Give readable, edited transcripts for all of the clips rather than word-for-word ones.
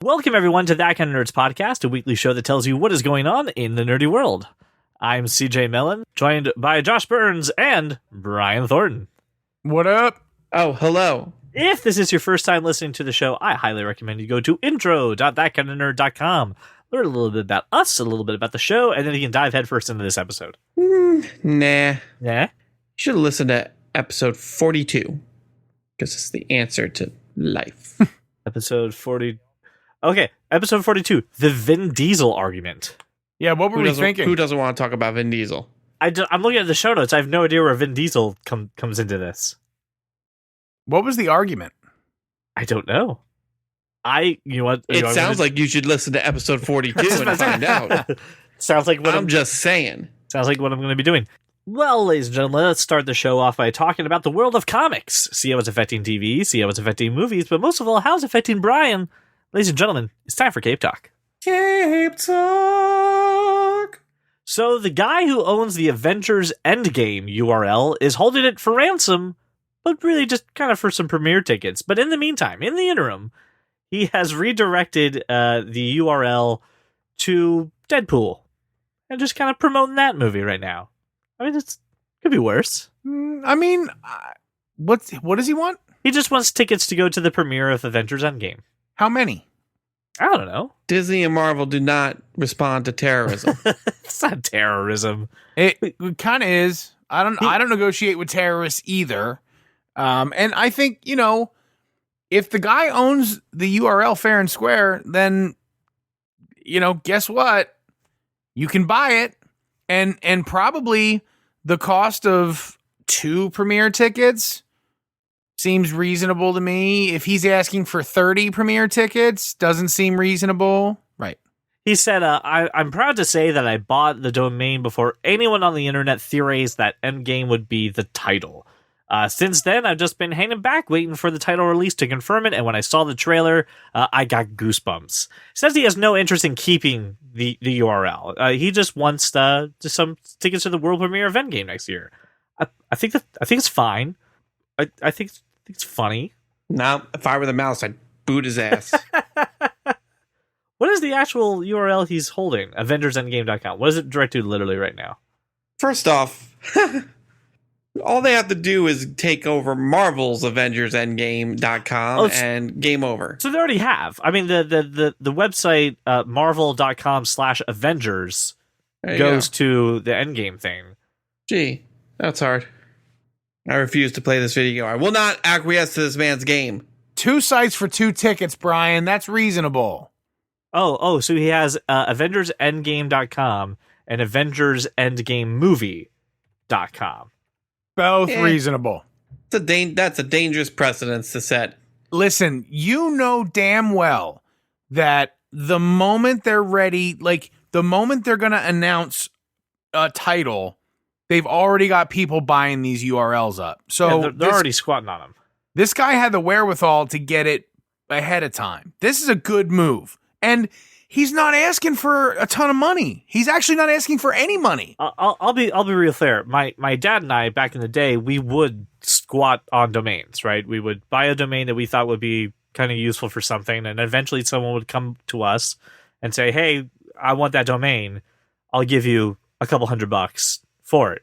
Welcome, everyone, to That Kind of Nerds podcast, a weekly show that tells you what is going on in the nerdy world. I'm CJ Mellon, joined by Josh Burns and Brian Thornton. What up? Oh, hello. If this is your first time listening to the show, I highly recommend you go to intro.thatkindofnerd.com. Learn a little bit about us, a little bit about the show, and then you can dive headfirst into this episode. Nah. Yeah? You should have listened to episode 42, because it's the answer to life. Episode 40. Okay, episode 42, the Vin Diesel argument. Yeah, what were we thinking? Who doesn't want to talk about Vin Diesel? I'm looking at the show notes. I have no idea where Vin Diesel comes into this. What was the argument? I don't know. It sounds like you should listen to episode 42 and find out. Sounds like what I'm just saying. Sounds like what I'm going to be doing. Well, ladies and gentlemen, let's start the show off by talking about the world of comics. See how it's affecting TV, see how it's affecting movies, but most of all, how it's affecting Brian. Ladies and gentlemen, it's time for Cape Talk. Cape Talk. So the guy who owns the Avengers Endgame URL is holding it for ransom, but really just kind of for some premiere tickets. But in the meantime, in the interim, he has redirected the URL to Deadpool and just kind of promoting that movie right now. I mean, it could be worse. What does he want? He just wants tickets to go to the premiere of Avengers Endgame. How many? I don't know. Disney and Marvel do not respond to terrorism. It's not terrorism. It kind of is. I don't negotiate with terrorists either. And I think, if the guy owns the URL fair and square, then, guess what? You can buy it. And probably the cost of 2 premiere tickets seems reasonable to me. If he's asking for 30 premiere tickets, doesn't seem reasonable. Right. He said, I'm proud to say that I bought the domain before anyone on the internet theorized that Endgame would be the title. Since then, I've just been hanging back, waiting for the title release to confirm it, and when I saw the trailer, I got goosebumps. Says he has no interest in keeping the URL. He just wants just some tickets to the world premiere of Endgame next year. I think it's fine. I think it's funny. Now, if I were the mouse, I'd boot his ass. What is the actual URL he's holding? AvengersEndgame.com. What is it directed to literally right now? First off, all they have to do is take over Marvel's AvengersEndgame.com and game over. So they already have. I mean, the website Marvel.com/Avengers goes to the Endgame thing. Gee, that's hard. I refuse to play this video. I will not acquiesce to this man's game. 2 sites for 2 tickets, Brian. That's reasonable. So he has AvengersEndgame.com and AvengersEndgameMovie.com. Both reasonable. That's a dangerous precedence to set. Listen, you know damn well that the moment they're ready, the moment they're going to announce a title, they've already got people buying these URLs up. So yeah, they're already squatting on them. This guy had the wherewithal to get it ahead of time. This is a good move. And he's not asking for a ton of money. He's actually not asking for any money. I'll be real fair. My dad and I, back in the day, we would squat on domains, right? We would buy a domain that we thought would be kind of useful for something, and eventually someone would come to us and say, hey, I want that domain. I'll give you a couple $100 for it.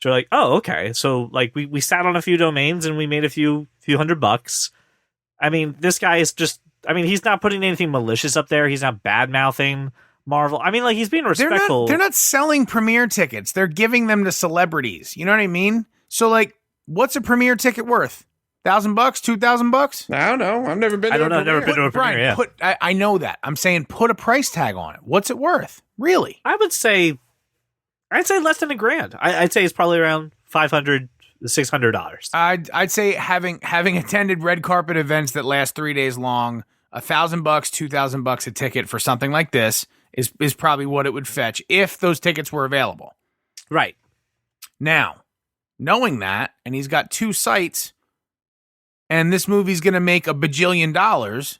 So we're like, oh, okay. So we sat on a few domains and we made a few $100. I mean, this guy is just, he's not putting anything malicious up there. He's not bad-mouthing Marvel. He's being respectful. They're not selling premiere tickets. They're giving them to celebrities. You know what I mean? So, what's a premiere ticket worth? $1,000, $2,000? I don't know. I've never been to a premiere. I've never been to a premiere, Brian, I know that. I'm saying put a price tag on it. What's it worth? Really? I'd say less than $1,000. I'd say it's probably around $500, $600. I'd say having attended red carpet events that last 3 days long, $1,000, $2,000 a ticket for something like this is probably what it would fetch if those tickets were available. Right. Now, knowing that, and he's got 2 sites, and this movie's going to make $1 bajillion,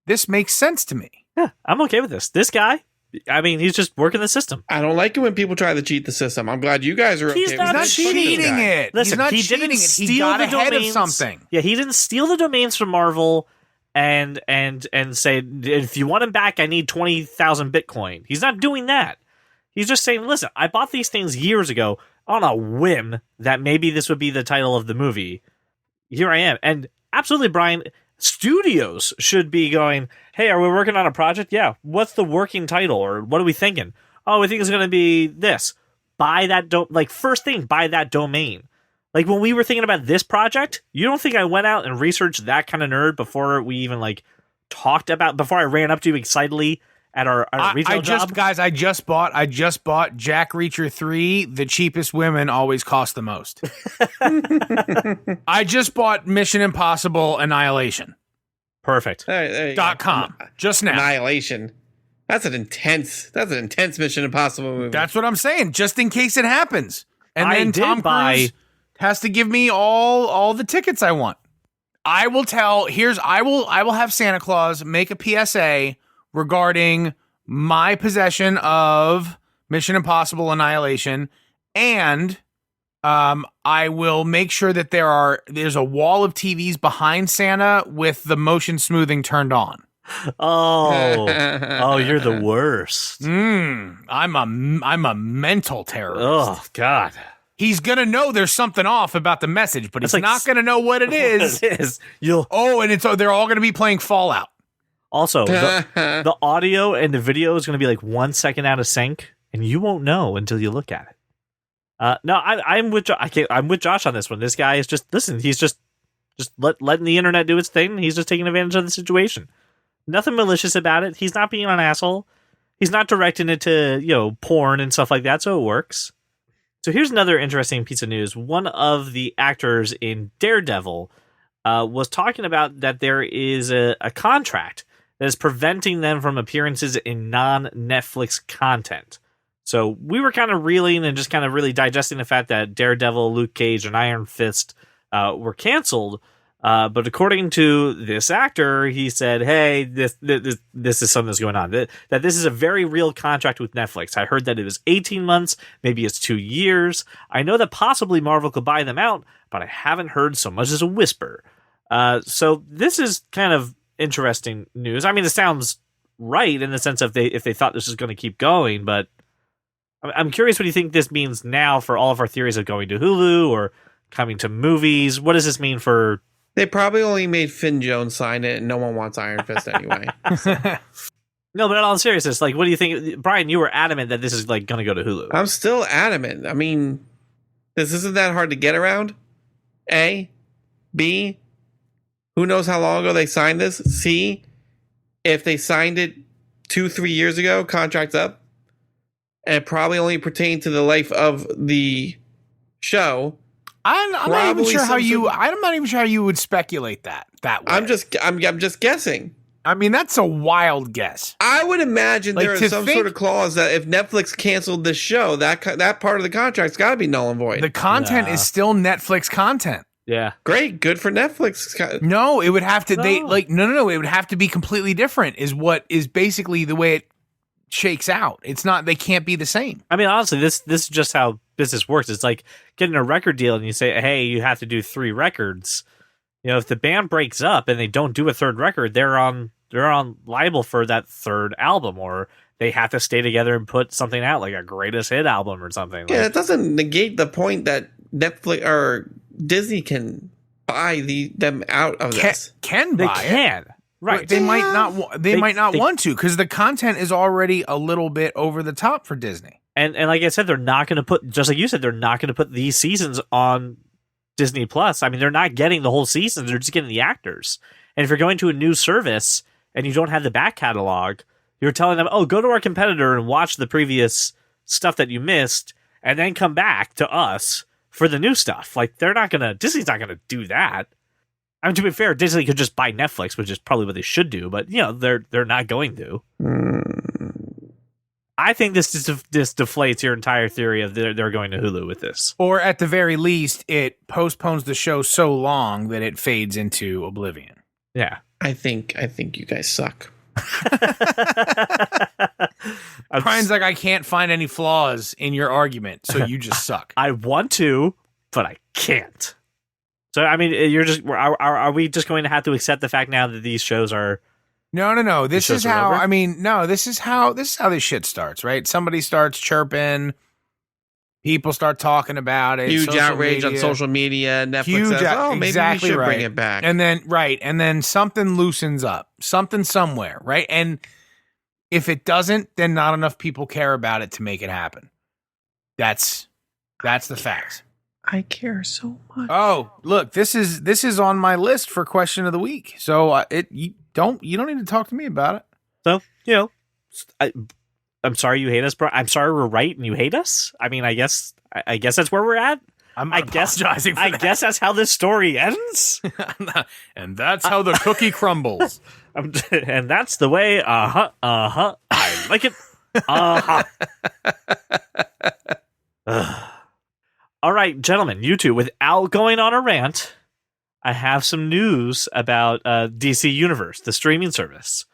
this makes sense to me. Yeah, I'm okay with this. This guy, he's just working the system. I don't like it when people try to cheat the system. I'm glad you guys are okay. He's not cheating it. Listen, he's not he cheating didn't it. steal He got the ahead domains. of something. Yeah, he didn't steal the domains from Marvel and say, if you want him back, I need 20,000 Bitcoin. He's not doing that. He's just saying, listen, I bought these things years ago on a whim that maybe this would be the title of the movie. Here I am. And absolutely, Brian, studios should be going, hey, are we working on a project? Yeah. What's the working title? Or what are we thinking? Oh, we think it's going to be this. Buy that, first thing, buy that domain. Like, when we were thinking about this project, you don't think I went out and researched that kind of nerd before we even, talked about, before I ran up to you excitedly at our retail job? Guys, I just bought Jack Reacher 3, The Cheapest Women Always Cost the Most. I just bought Mission Impossible Annihilation. Perfect. .com. Just now. Annihilation. That's an intense Mission Impossible movie. That's what I'm saying, just in case it happens. And I then did Tom buy- Cruise has to give me all the tickets I want. I will have Santa Claus make a PSA regarding my possession of Mission Impossible Annihilation, and I will make sure that there's a wall of TVs behind Santa with the motion smoothing turned on. Oh, you're the worst. I'm a mental terrorist. Oh, God. He's gonna know there's something off about the message, but he's not gonna know what it is. It is. They're all gonna be playing Fallout. Also, the audio and the video is going to be 1 second out of sync, and you won't know until you look at it. No, I'm with I'm with Josh on this one. This guy is he's just letting the internet do its thing. He's just taking advantage of the situation. Nothing malicious about it. He's not being an asshole. He's not directing it to porn and stuff like that, so it works. So here's another interesting piece of news. One of the actors in Daredevil was talking about that there is a contract that is preventing them from appearances in non-Netflix content. So we were kind of reeling and just kind of really digesting the fact that Daredevil, Luke Cage, and Iron Fist were canceled. But according to this actor, he said, hey, this is something that's going on. That this is a very real contract with Netflix. I heard that it was 18 months. Maybe it's 2 years. I know that possibly Marvel could buy them out, but I haven't heard so much as a whisper. So this is kind of interesting news. I mean, it sounds right in the sense of if they thought this was going to keep going, but I'm curious what you think this means now for all of our theories of going to Hulu or coming to movies. What does this mean for... They probably only made Finn Jones sign it, and no one wants Iron Fist anyway. No, but in all seriousness, what do you think? Brian, you were adamant that this is going to go to Hulu. I'm still adamant. I mean, this isn't that hard to get around. A. B. Who knows how long ago they signed this? C. If they signed it 2-3 years ago, contract's up. And it probably only pertained to the life of the show. I'm not even sure how you would speculate that way. I'm just guessing. I mean, that's a wild guess. I would imagine there is some sort of clause that if Netflix canceled this show, that part of the contract's got to be null and void. The content is still Netflix content. Yeah. Great. Good for Netflix. No, it would have to. No. It would have to be completely different. Is what is basically the way it shakes out. It's not. They can't be the same. I mean, honestly, this is just how business works. It's like getting a record deal, and you say, "Hey, you have to do 3 records." If the band breaks up and they don't do a 3rd record, they're on liable for that 3rd album, or they have to stay together and put something out like a greatest hit album or something. Yeah, it doesn't negate the point that Netflix or Disney can buy them out of this. They can. Right. But they might not. They might not want to because the content is already a little bit over the top for Disney. And like I said, they're not going to put, just like you said, they're not going to put these seasons on Disney Plus. I mean, they're not getting the whole season; they're just getting the actors. And if you're going to a new service and you don't have the back catalog, you're telling them, "Oh, go to our competitor and watch the previous stuff that you missed, and then come back to us for the new stuff." Like Disney's not gonna do that. I mean, to be fair, Disney could just buy Netflix, which is probably what they should do, but they're not going to. I think this deflates your entire theory of they're going to Hulu with this. Or at the very least, it postpones the show so long that it fades into oblivion. Yeah. I think you guys suck. Brian's like, I can't find any flaws in your argument, so you just suck. I want to, but I can't. So I mean, you're just are we just going to have to accept the fact now that these shows are? No. This shows is are how. over? I mean, no. This is how this shit starts, right? Somebody starts chirping. People start talking about it. Huge social outrage on media. social media. Netflix Huge says, out- "Oh, maybe exactly we should bring right. it back." And then something loosens up, something somewhere, right? And if it doesn't, then not enough people care about it to make it happen. That's the facts. I care so much. Oh, look, this is on my list for question of the week. So you don't need to talk to me about it. So I'm sorry you hate us, bro. I'm sorry we're right and you hate us. I mean, I guess that's where we're at. I apologizing. I guess that's how this story ends. And that's how the cookie crumbles. And that's the way. I like it. All right, gentlemen, you two. Without going on a rant, I have some news about DC Universe, the streaming service.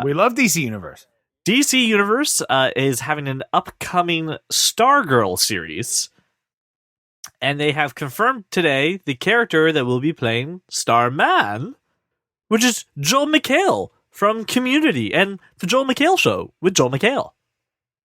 We love DC Universe. DC Universe is having an upcoming Stargirl series, and they have confirmed today the character that will be playing Starman, which is Joel McHale from Community and the Joel McHale Show with Joel McHale,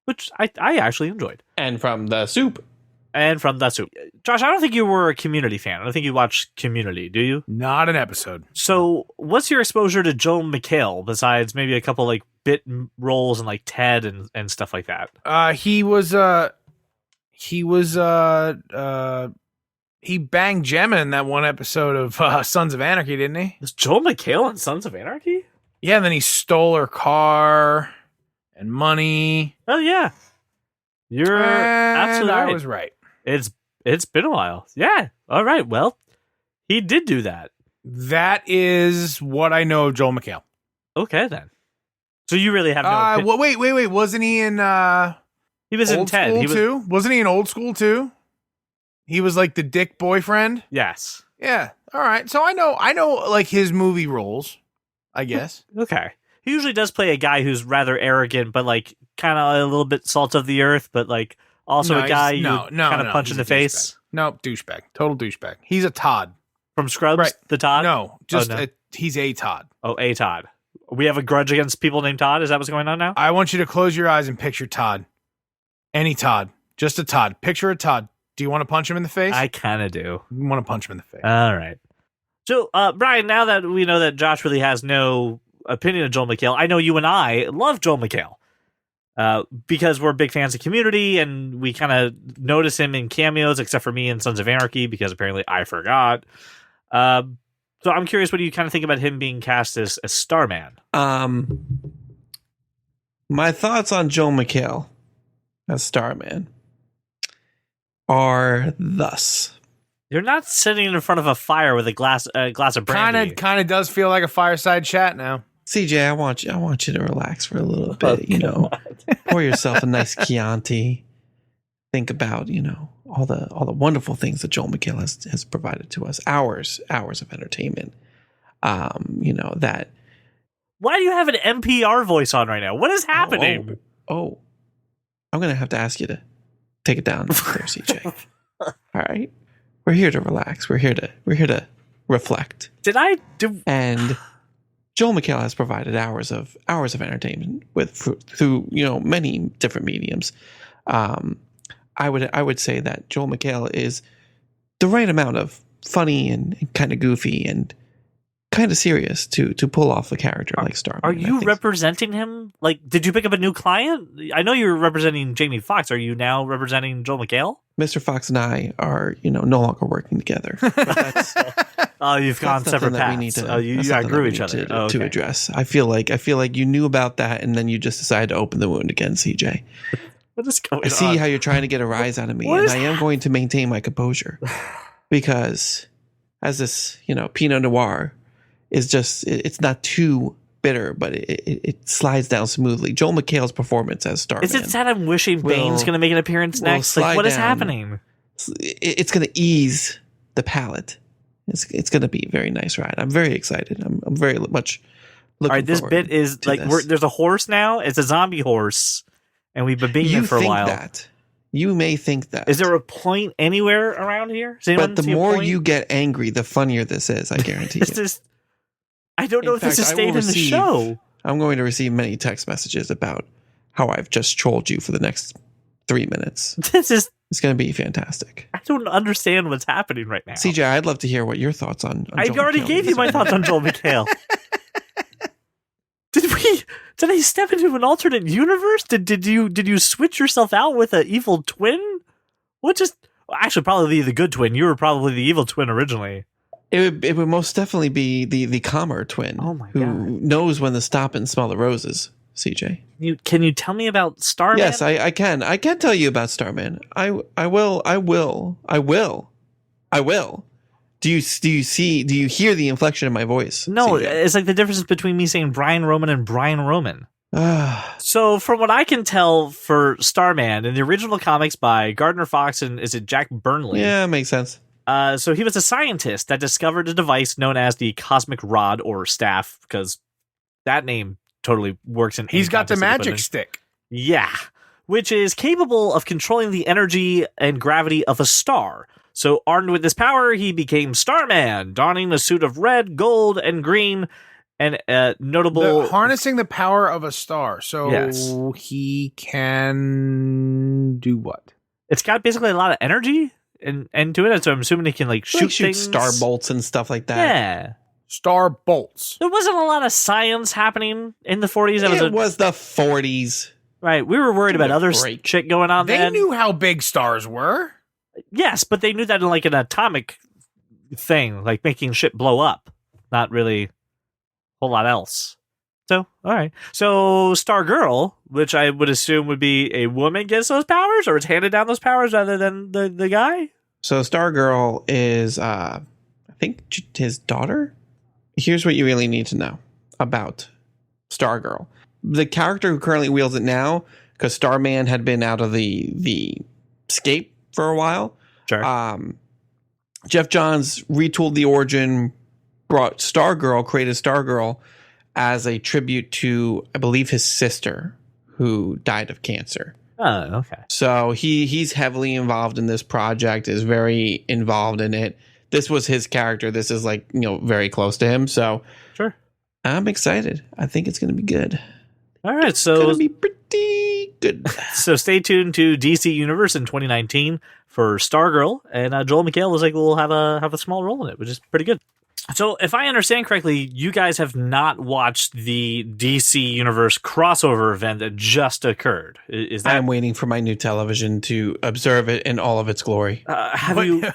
which I actually enjoyed. And from the soup. And from that soup. Josh, I don't think you were a Community fan. I don't think you watched Community, do you? Not an episode. So what's your exposure to Joel McHale besides maybe a couple like bit roles in like Ted and stuff like that? He banged Gemma in that one episode of Sons of Anarchy, didn't he? Was Joel McHale in Sons of Anarchy? Yeah, and then he stole her car and money. Oh yeah. You're absolutely I right. was right. It's been a while. Yeah. All right. Well, he did do that. That is what I know of Joel McHale. Okay then. So you really have no. Well, wait. Wasn't he in He was in Old Ted. School He was, too? Wasn't he in Old School too? He was like the dick boyfriend. yes. Yeah. All right. So I know like his movie roles, I guess. Okay. He usually does play a guy who's rather arrogant, but like kind of a little bit salt of the earth, but like also No, a guy he's- you kind of punch he's in a the face. Nope, douchebag. Total douchebag. He's a Todd. From Scrubs, Right. the Todd? No, just no. he's a Todd. Oh, a Todd. We have a grudge against people named Todd? Is that what's going on now? I want you to close your eyes and picture Todd. Any Todd. Just a Todd. Picture a Todd. Do you want to punch him in the face? I kind of do. You want to punch him in the face. All right. So, Brian, now that we know that Josh really has no opinion of Joel McHale, I know you and I love Joel McHale because we're big fans of Community, and we kind of notice him in cameos, except for me in Sons of Anarchy, because apparently I forgot. So I'm curious, what do you kind of think about him being cast as Starman? My thoughts on Joel McHale as Starman are thus. You're not sitting in front of a fire with a glass of brandy. Kind of does feel like a fireside chat now. CJ, I want you to relax for a little bit, Pour yourself a nice Chianti. Think about, all the wonderful things that Joel McHale has provided to us. Hours of entertainment. That. Why do you have an NPR voice on right now? What is happening? Oh. I'm going to have to ask you to take it down there, CJ. All right. We're here to relax. We're here to reflect. Did I do? And Joel McHale has provided hours of entertainment through many different mediums. I would say that Joel McHale is the right amount of funny and kind of goofy and kind of serious to pull off a character like Starman. Are you representing him? Like, did you pick up a new client? I know you're representing Jamie Foxx. Are you now representing Joel McHale? Mr. Fox and I are, no longer working together. That's, oh, you've gone separate that we paths. need to, You that's got something grew that we each need other to address. I feel like you knew about that, and then you just decided to open the wound again, CJ. What is going on? I see how you're trying to get a rise out of me, and I am going to maintain my composure because, as this Pinot Noir is just, it's not too bitter, but it slides down smoothly. Joel McHale's performance as Starman. Is it that I'm wishing Bane's going to make an appearance next? Like, what is happening? It's going to ease the palate. It's going to be a very nice ride. I'm very excited. I'm very much looking. All right, this bit is like there's a horse now. It's a zombie horse, and we've been beating it for a while. You may think that. Is there a point anywhere around here? Does anyone But the see a more point? you get angry, the funnier this is, I guarantee This you. is, I don't know In if this fact, is I stayed will in the receive- show. I'm going to receive many text messages about how I've just trolled you for the next 3 minutes. This is, It's going to be fantastic. I don't understand what's happening right now. CJ, I'd love to hear what your thoughts on I Joel already McHale gave is. you my thoughts on Joel McHale. Did I step into an alternate universe? Did you switch yourself out with an evil twin? What just actually probably the good twin. You were probably the evil twin originally. It would most definitely be the calmer twin Oh my who God. knows when to stop and smell the roses, CJ. Can you tell me about Starman? Yes, I can. I can tell you about Starman. I will. Do you hear the inflection in my voice? No, CJ? it's like the difference between me saying Brian Roman and Brian Roman. Ah, So from what I can tell for Starman in the original comics by Gardner Fox and is it Jack Burnley? yeah, makes sense. So he was a scientist that discovered a device known as the Cosmic Rod or Staff, because that name totally works in. He's any got the context that you put magic in. stick. Yeah, which is capable of controlling the energy and gravity of a star. So armed with this power, he became Starman, donning a suit of red, gold, and green, and notable. Harnessing the power of a star. So Yes. he can do what? It's got basically a lot of energy and to it, so I'm assuming he can like shoot Shoot things. star bolts and stuff like that. Yeah. Star bolts. There wasn't a lot of science happening in the 40s. It was the 40s. Right. We were worried Give me about a other break. shit going on They then. knew how big stars were. Yes, but they knew that in like an atomic thing, like making shit blow up. Not really a whole lot else. So, all right. So, Stargirl, which I would assume would be a woman, gets those powers, or it's handed down those powers rather than the guy? So Stargirl is, I think, his daughter. Here's what you really need to know about Stargirl. The character who currently wields it now, because Starman had been out of the scape for a while. Sure. Jeff Johns retooled the origin, brought Stargirl, created Stargirl as a tribute to, I believe, his sister who died of cancer. Oh, okay. So he's heavily involved in this project, is very involved in it. This was his character. This is like, very close to him. So Sure. I'm excited. I think it's going to be good. All right. It's So going to be pretty good. So stay tuned to DC Universe in 2019 for Stargirl, and Joel McHale was like, we'll have a small role in it, which is pretty good. So if I understand correctly, you guys have not watched the DC Universe crossover event that just occurred. Is that? I'm waiting for my new television to observe it in all of its glory. Have What- you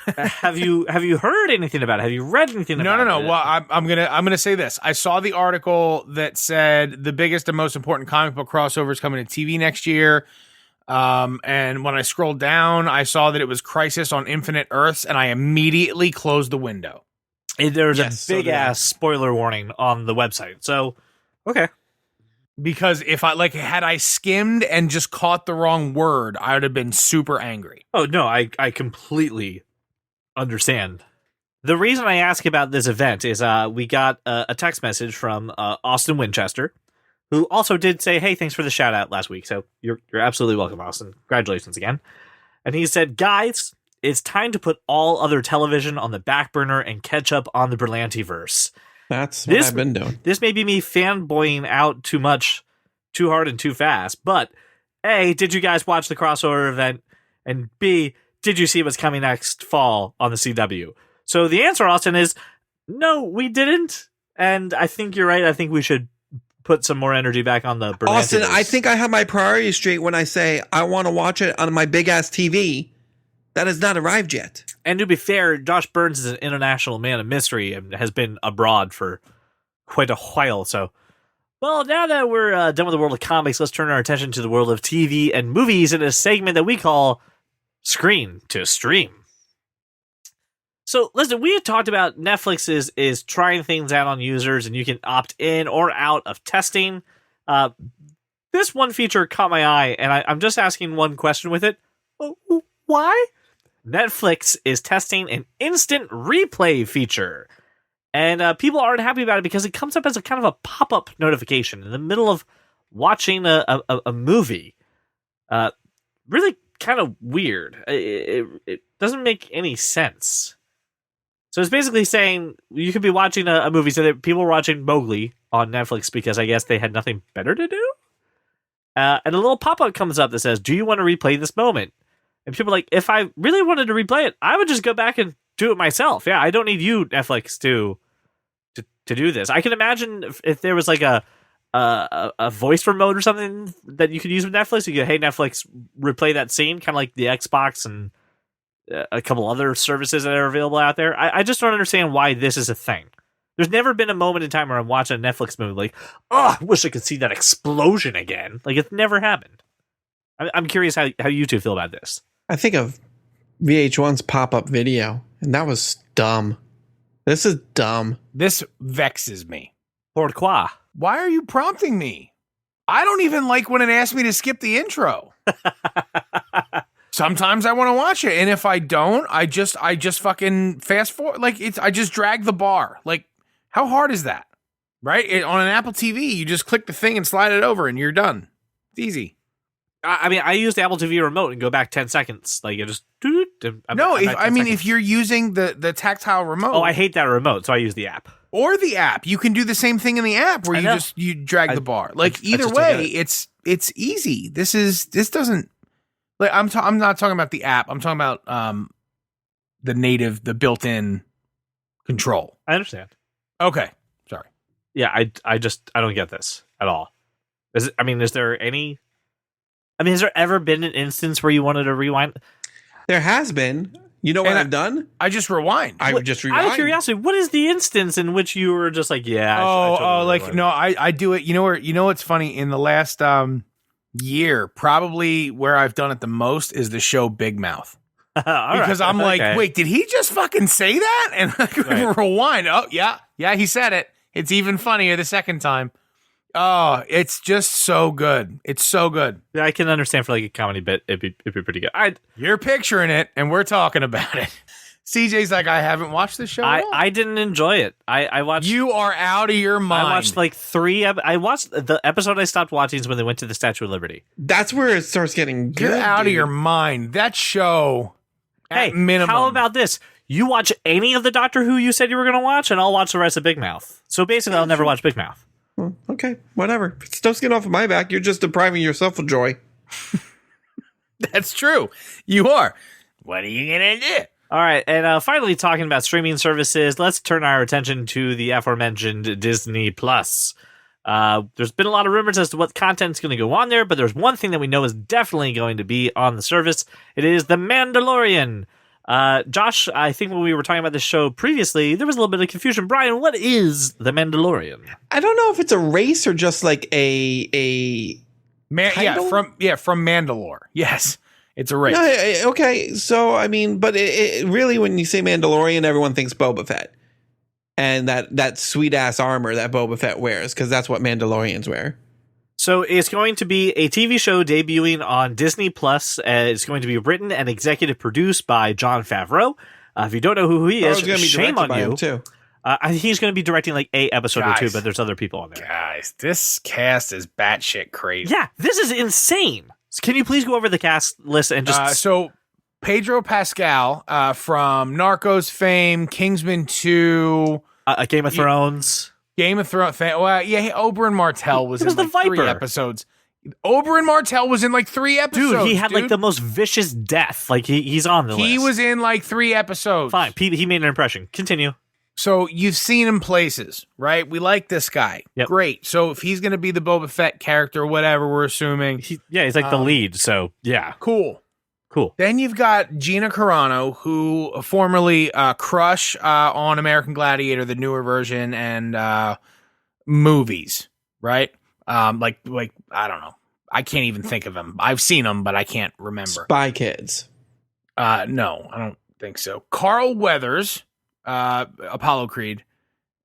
heard anything about it? Have you read anything about it? No. Well, I'm gonna say this. I saw the article that said the biggest and most important comic book crossover is coming to TV next year. And when I scrolled down, I saw that it was Crisis on Infinite Earths, and I immediately closed the window. There's Yes, a so big did I. ass spoiler warning on the website. So, okay. Because if had I skimmed and just caught the wrong word, I would have been super angry. Oh, no, I completely understand. The reason I ask about this event is we got a text message from Austin Winchester, who also did say, hey, thanks for the shout out last week. So you're absolutely welcome, Austin. Congratulations again. And he said, guys, it's time to put all other television on the back burner and catch up on the Berlantiverse. That's what This- I've been doing. This may be me fanboying out too much, too hard, and too fast, but A, did you guys watch the crossover event? And B, did you see what's coming next fall on the CW? So the answer, Austin, is no, we didn't. And I think you're right. I think we should put some more energy back on the Berlantiverse. Austin, I think I have my priorities straight when I say I want to watch it on my big ass TV. That has not arrived yet. And to be fair, Josh Burns is an international man of mystery and has been abroad for quite a while. So, well, now that we're done with the world of comics, let's turn our attention to the world of TV and movies in a segment that we call Screen to Stream. So, listen, we had talked about Netflix is trying things out on users, and you can opt in or out of testing. This one feature caught my eye, and I'm just asking one question with it. Why? Netflix is testing an instant replay feature. And people aren't happy about it because it comes up as a kind of a pop-up notification in the middle of watching a movie. Really kind of weird. It doesn't make any sense. So it's basically saying you could be watching a movie. So that people were watching Mowgli on Netflix because I guess they had nothing better to do. And a little pop-up comes up that says, "Do you want to replay this moment?" And people are like, if I really wanted to replay it, I would just go back and do it myself. Yeah, I don't need you, Netflix, to do this. I can imagine if there was like a voice remote or something that you could use with Netflix. You go, hey, Netflix, replay that scene, kind of like the Xbox and a couple other services that are available out there. I just don't understand why this is a thing. There's never been a moment in time where I'm watching a Netflix movie like, oh, I wish I could see that explosion again. Like, it's never happened. I'm curious how you two feel about this. I think of VH1's pop-up video, and that was dumb. This is dumb. This vexes me. Pourquoi? Why are you prompting me? I don't even like when it asks me to skip the intro. Sometimes I want to watch it, and if I don't, I just fucking fast forward. Like I just drag the bar. Like, how hard is that? Right? On an Apple TV, you just click the thing and slide it over, and you're done. It's easy. I mean, I use the Apple TV remote and go back 10 seconds. Like, it just... if you're using the tactile remote... Oh, I hate that remote, so I use the app. Or the app. You can do the same thing in the app where you drag the bar. Like, either way, it's easy. This doesn't... Like, I'm not talking about the app. I'm talking about the built-in control. I understand. Okay. Sorry. Yeah, I don't get this at all. Is there ever been an instance where you wanted to rewind? There has been. You know what I've done? I just rewind. I would just rewind. Out of curiosity, what is the instance in which you were just like, yeah? I do it. You know what's funny? In the last year, probably where I've done it the most is the show Big Mouth. Because I'm like, wait, did he just fucking say that? And I could rewind. Oh, yeah, he said it. It's even funnier the second time. Oh, it's just so good. It's so good. Yeah, I can understand for like a comedy bit, it'd be pretty good. You're picturing it, and we're talking about it. CJ's like, I haven't watched the show at all. I didn't enjoy it. I watched... You are out of your mind. I watched like 3... I watched... The episode I stopped watching is when they went to the Statue of Liberty. That's where it starts getting good. You're out of your mind. That show, at minimum... how about this? You watch any of the Doctor Who you said you were going to watch, and I'll watch the rest of Big Mouth. So basically, I'll never watch Big Mouth. Well, okay, whatever. It's no skin off of my back. You're just depriving yourself of joy. That's true. You are. What are you going to do? All right, and finally talking about streaming services, let's turn our attention to the aforementioned Disney Plus. There's been a lot of rumors as to what content's going to go on there, but there's one thing that we know is definitely going to be on the service. It is The Mandalorian. Josh, I think when we were talking about this show previously, there was a little bit of confusion. Brian, what is The Mandalorian? I don't know if it's a race or just like a from Mandalore. Yes, it's a race. No, okay, so I mean, but it really, when you say Mandalorian, everyone thinks Boba Fett and that sweet ass armor that Boba Fett wears, because that's what Mandalorians wear. So it's going to be a TV show debuting on Disney Plus. It's going to be written and executive produced by Jon Favreau. If you don't know who he is, shame on you. Too. He's going to be directing like a episode or two, but there's other people on there. Guys, this cast is batshit crazy. Yeah, this is insane. Can you please go over the cast list and just... So Pedro Pascal from Narcos fame, Kingsman 2... Game of Thrones... Game of Thrones fan. Well, yeah, Oberyn Martell was in like 3 episodes. Oberyn Martell was in like 3 episodes. Dude, he had like the most vicious death. Like he's on the list. He was in like 3 episodes. Fine. He made an impression. Continue. So you've seen him places, right? We like this guy. Yep. Great. So if he's going to be the Boba Fett character or whatever, we're assuming. He's like the lead. So yeah. Cool. Then you've got Gina Carano, who formerly Crush on American Gladiator, the newer version, and movies, right? Like I don't know. I can't even think of them. I've seen them, but I can't remember. Spy Kids. No, I don't think so. Carl Weathers, Apollo Creed,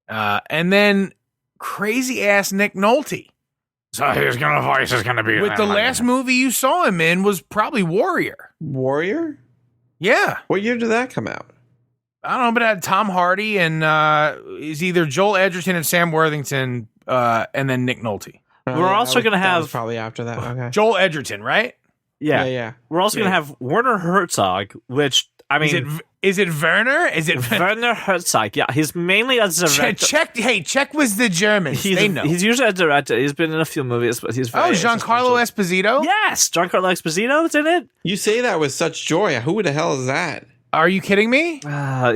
and then crazy ass Nick Nolte. So his voice is going to be... With the last movie you saw him in was probably Warrior. Warrior? Yeah. What year did that come out? I don't know, but it had Tom Hardy and is either Joel Edgerton and Sam Worthington and then Nick Nolte. We're also going to have... probably after that, okay. Joel Edgerton, right? Yeah. We're also going to have Werner Herzog, which, I mean... Is it Werner? Is it Werner Herzog? Yeah, he's mainly a director. Check with the Germans. They know. He's usually a director. He's been in a few movies, but he's very Giancarlo Esposito? Yes, Giancarlo Esposito's in it. You say that with such joy. Who the hell is that? Are you kidding me?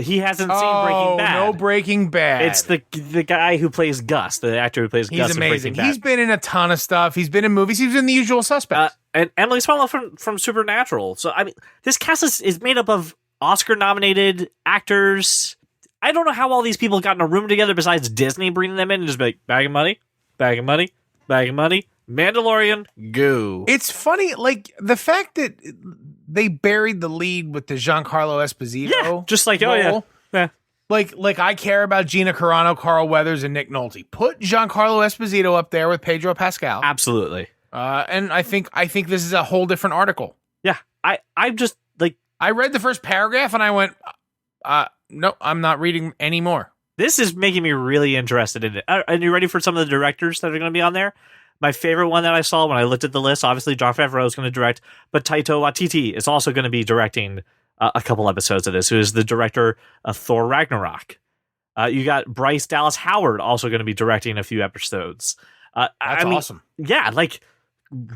He hasn't seen Breaking Bad. No Breaking Bad. It's the guy who plays Gus, the actor who plays Gus. He's amazing. In Breaking Bad. He's been in a ton of stuff. He's been in movies. He was in The Usual Suspects. And Emily Swallow from Supernatural. So, I mean, this cast is made up of Oscar-nominated actors. I don't know how all these people got in a room together besides Disney bringing them in and just be like, bag of money, bag of money, bag of money, Mandalorian, go. It's funny, like, the fact that they buried the lead with the Giancarlo Esposito. Yeah, just like, role. yeah. Like I care about Gina Carano, Carl Weathers, and Nick Nolte. Put Giancarlo Esposito up there with Pedro Pascal. Absolutely. And I think this is a whole different article. Yeah, I'm just, like... I read the first paragraph and I went, no, I'm not reading anymore. This is making me really interested in it. Are you ready for some of the directors that are going to be on there? My favorite one that I saw when I looked at the list, obviously Jon Favreau is going to direct, but Taika Waititi is also going to be directing a couple episodes of this, who is the director of Thor Ragnarok. You got Bryce Dallas Howard also going to be directing a few episodes. That's awesome. Yeah, like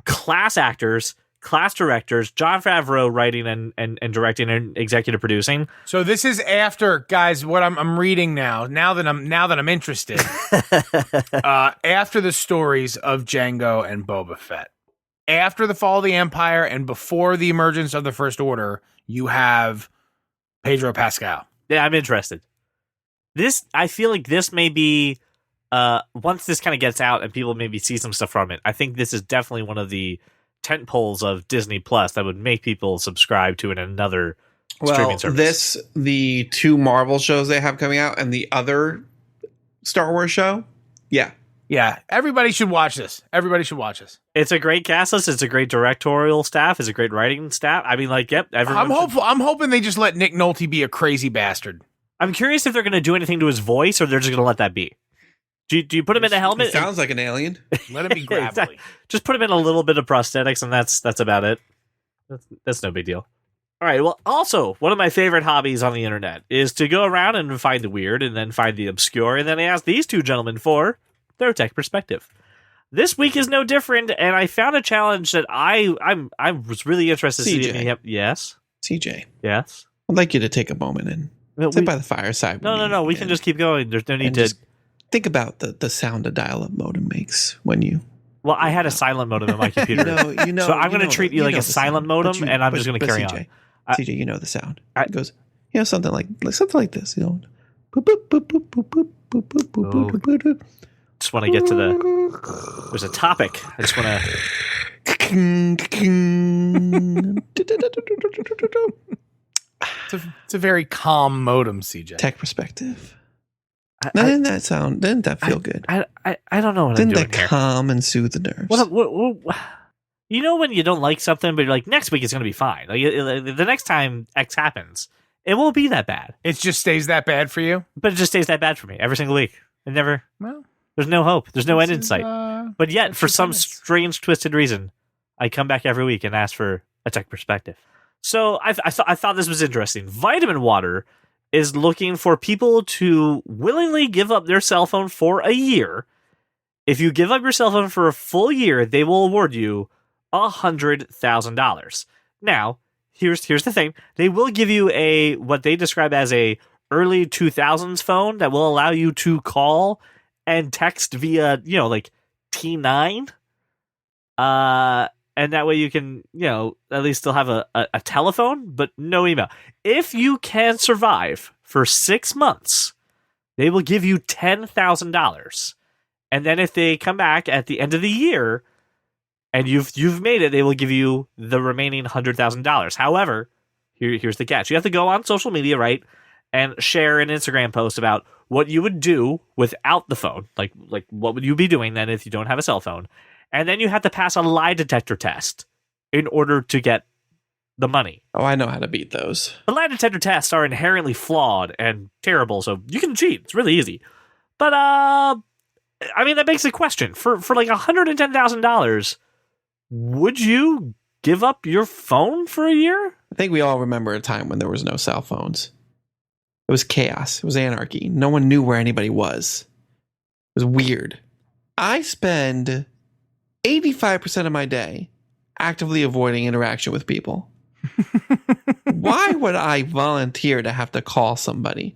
class actors, class directors, Jon Favreau writing and directing and executive producing. So this is after, guys, what I'm reading now that I'm interested. After the stories of Django and Boba Fett. After the fall of the Empire and before the emergence of the First Order, you have Pedro Pascal. Yeah, I'm interested. I feel like this may be once this kind of gets out and people maybe see some stuff from it, I think this is definitely one of the tent poles of Disney Plus that would make people subscribe to it in another streaming service. The two Marvel shows they have coming out and the other Star Wars show. Yeah. Everybody should watch this. It's a great cast list. It's a great directorial staff. It's a great writing staff. I mean, like, yep. I'm hoping they just let Nick Nolte be a crazy bastard. I'm curious if they're going to do anything to his voice or they're just going to let that be. Do you put him in a helmet? It sounds like an alien. Let him be gravelly. Exactly. Just put him in a little bit of prosthetics, and that's about it. That's no big deal. All right. Well, also, one of my favorite hobbies on the internet is to go around and find the weird and then find the obscure, and then I ask these two gentlemen for their tech perspective. This week is no different, and I found a challenge that I was really interested to see. Yes? CJ. Yes? I'd like you to take a moment and sit by the fireside. No. We can just keep going. There's no need to... Think about the sound a dial-up modem makes when you... Well, I had a silent modem in my computer. So I'm going to treat you like a silent modem, and I'm just going to carry on. CJ, you know the sound. It goes, something like this, Boop, boop, boop, boop, boop, boop, boop, boop, boop, boop, boop. Just want to get to there's a topic. I just want to... It's a very calm modem, CJ. Tech perspective. Didn't that feel good? I don't know what Didn't I'm doing that calm and soothe the nerves? What, you know when you don't like something, but you're like, next week it's going to be fine. Like, the next time X happens, it won't be that bad. It just stays that bad for you? But it just stays that bad for me every single week. It never... Well, there's no hope. There's no end in sight. But yet, for some strange, twisted reason, I come back every week and ask for a tech perspective. So I thought this was interesting. Vitamin Water is looking for people to willingly give up their cell phone for a year. If you give up your cell phone for a full year, they will award you $100,000. Now, here's the thing. They will give you what they describe as a early 2000s phone that will allow you to call and text via, like T9. And that way you can, at least still have a telephone, but no email. If you can survive for 6 months, they will give you $10,000. And then if they come back at the end of the year and you've made it, they will give you the remaining $100,000. However, here's the catch. You have to go on social media, right, and share an Instagram post about what you would do without the phone. Like what would you be doing then if you don't have a cell phone? And then you have to pass a lie detector test in order to get the money. Oh, I know how to beat those. The lie detector tests are inherently flawed and terrible, so you can cheat. It's really easy. But, that begs the question. For like $110,000, would you give up your phone for a year? I think we all remember a time when there was no cell phones. It was chaos. It was anarchy. No one knew where anybody was. It was weird. I spend 85% of my day actively avoiding interaction with people. Why would I volunteer to have to call somebody?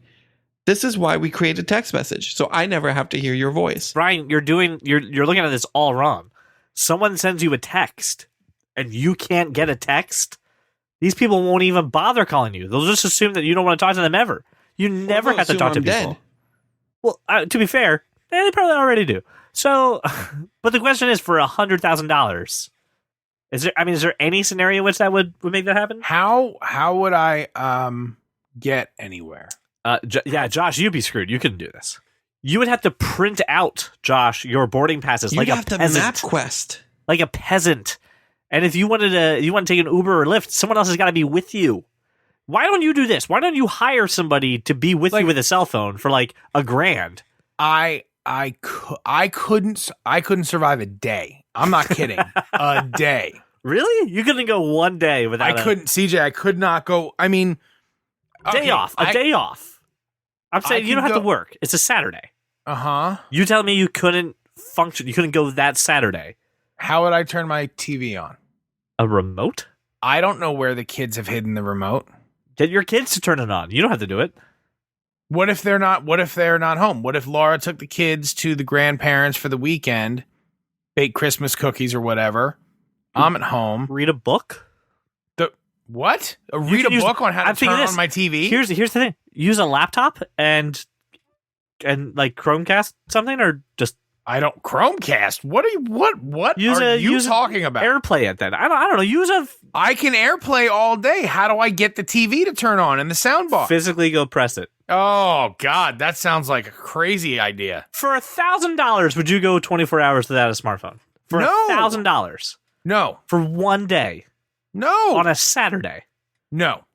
This is why we create a text message, so I never have to hear your voice. Brian, you're looking at this all wrong. Someone sends you a text and you can't get a text. These people won't even bother calling you. They'll just assume that you don't want to talk to them ever. You never have to talk to people. Dead. Well, to be fair, they probably already do. So, but the question is, for $100,000, is there any scenario in which that would make that happen? How would I get anywhere? Josh, you'd be screwed. You couldn't do this. You would have to print out, Josh, your boarding passes like a peasant. You'd have to MapQuest. Like a peasant. And if you want to take an Uber or Lyft, someone else has got to be with you. Why don't you do this? Why don't you hire somebody to be with you with a cell phone for like $1,000? I couldn't survive a day. I'm not kidding. A day. Really? You couldn't go one day without CJ, I could not go. I mean, day off. A day off. I'm saying you don't have to work. It's a Saturday. Uh-huh. You tell me you couldn't function. You couldn't go that Saturday. How would I turn my TV on? A remote? I don't know where the kids have hidden the remote. Get your kids to turn it on. You don't have to do it. What if they're not home? What if Laura took the kids to the grandparents for the weekend, bake Christmas cookies or whatever? I'm at home. Read a book? What? Read a book on how to turn on my TV? Here's the thing. Use a laptop and like Chromecast something, or just I don't Chromecast. What are you talking about? AirPlay it then. I don't know. I can AirPlay all day. How do I get the TV to turn on and the soundbar? Physically go press it. Oh God, that sounds like a crazy idea. For $1,000, would you go 24 hours without a smartphone? For $1,000? No. For one day? No. On a Saturday? No.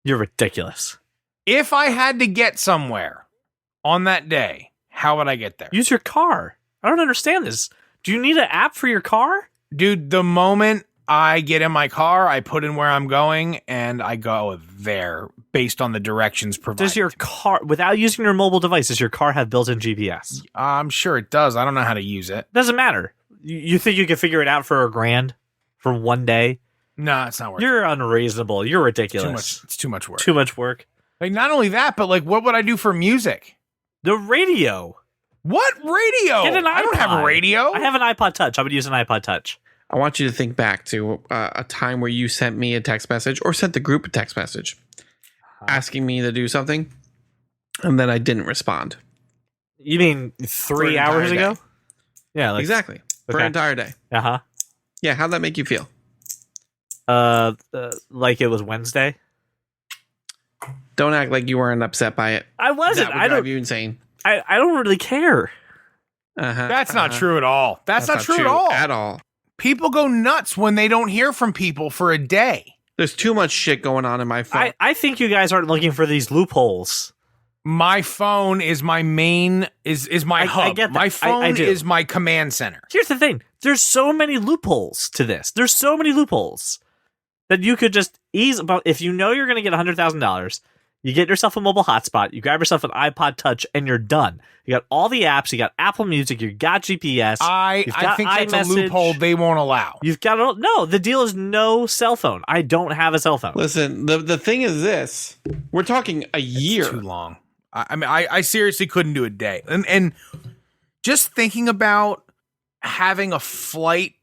You're ridiculous. If I had to get somewhere on that day, how would I get there? Use your car. I don't understand this. Do you need an app for your car? Dude, the moment I get in my car, I put in where I'm going, and I go there based on the directions provided. Does your car, without using your mobile device, does your car have built-in GPS? I'm sure it does. I don't know how to use it. Doesn't matter. You think you can figure it out for $1,000 for one day? No, it's not worth it. You're unreasonable. You're ridiculous. It's too much work. Too much work. Like, not only that, but like, what would I do for music? The radio. What radio? Get an iPod. I don't have a radio. I have an iPod Touch. I would use an iPod Touch. I want you to think back to a time where you sent me a text message or sent the group a text message asking me to do something, and then I didn't respond. You mean 3 hours ago? Day. Yeah, exactly. For an entire day. Uh-huh. Yeah, how'd that make you feel? Like it was Wednesday. Don't act like you weren't upset by it. I wasn't. That would drive you insane. I don't really care. That's not true at all. That's not true at all. People go nuts when they don't hear from people for a day. There's too much shit going on in my phone. I think you guys aren't looking for these loopholes. My phone is my main is my hub. I get that. My phone is my command center. Here's the thing. There's so many loopholes to this. There's so many loopholes that you could just ease about. If you know you're going to get $100,000, you get yourself a mobile hotspot, you grab yourself an iPod Touch, and you're done. You got all the apps, you got Apple Music, you got GPS. I think that's a loophole they won't allow. You've got no. The deal is no cell phone. I don't have a cell phone. Listen, the thing is this: we're talking a year. It's too long. I mean, I seriously couldn't do a day, and just thinking about having a flight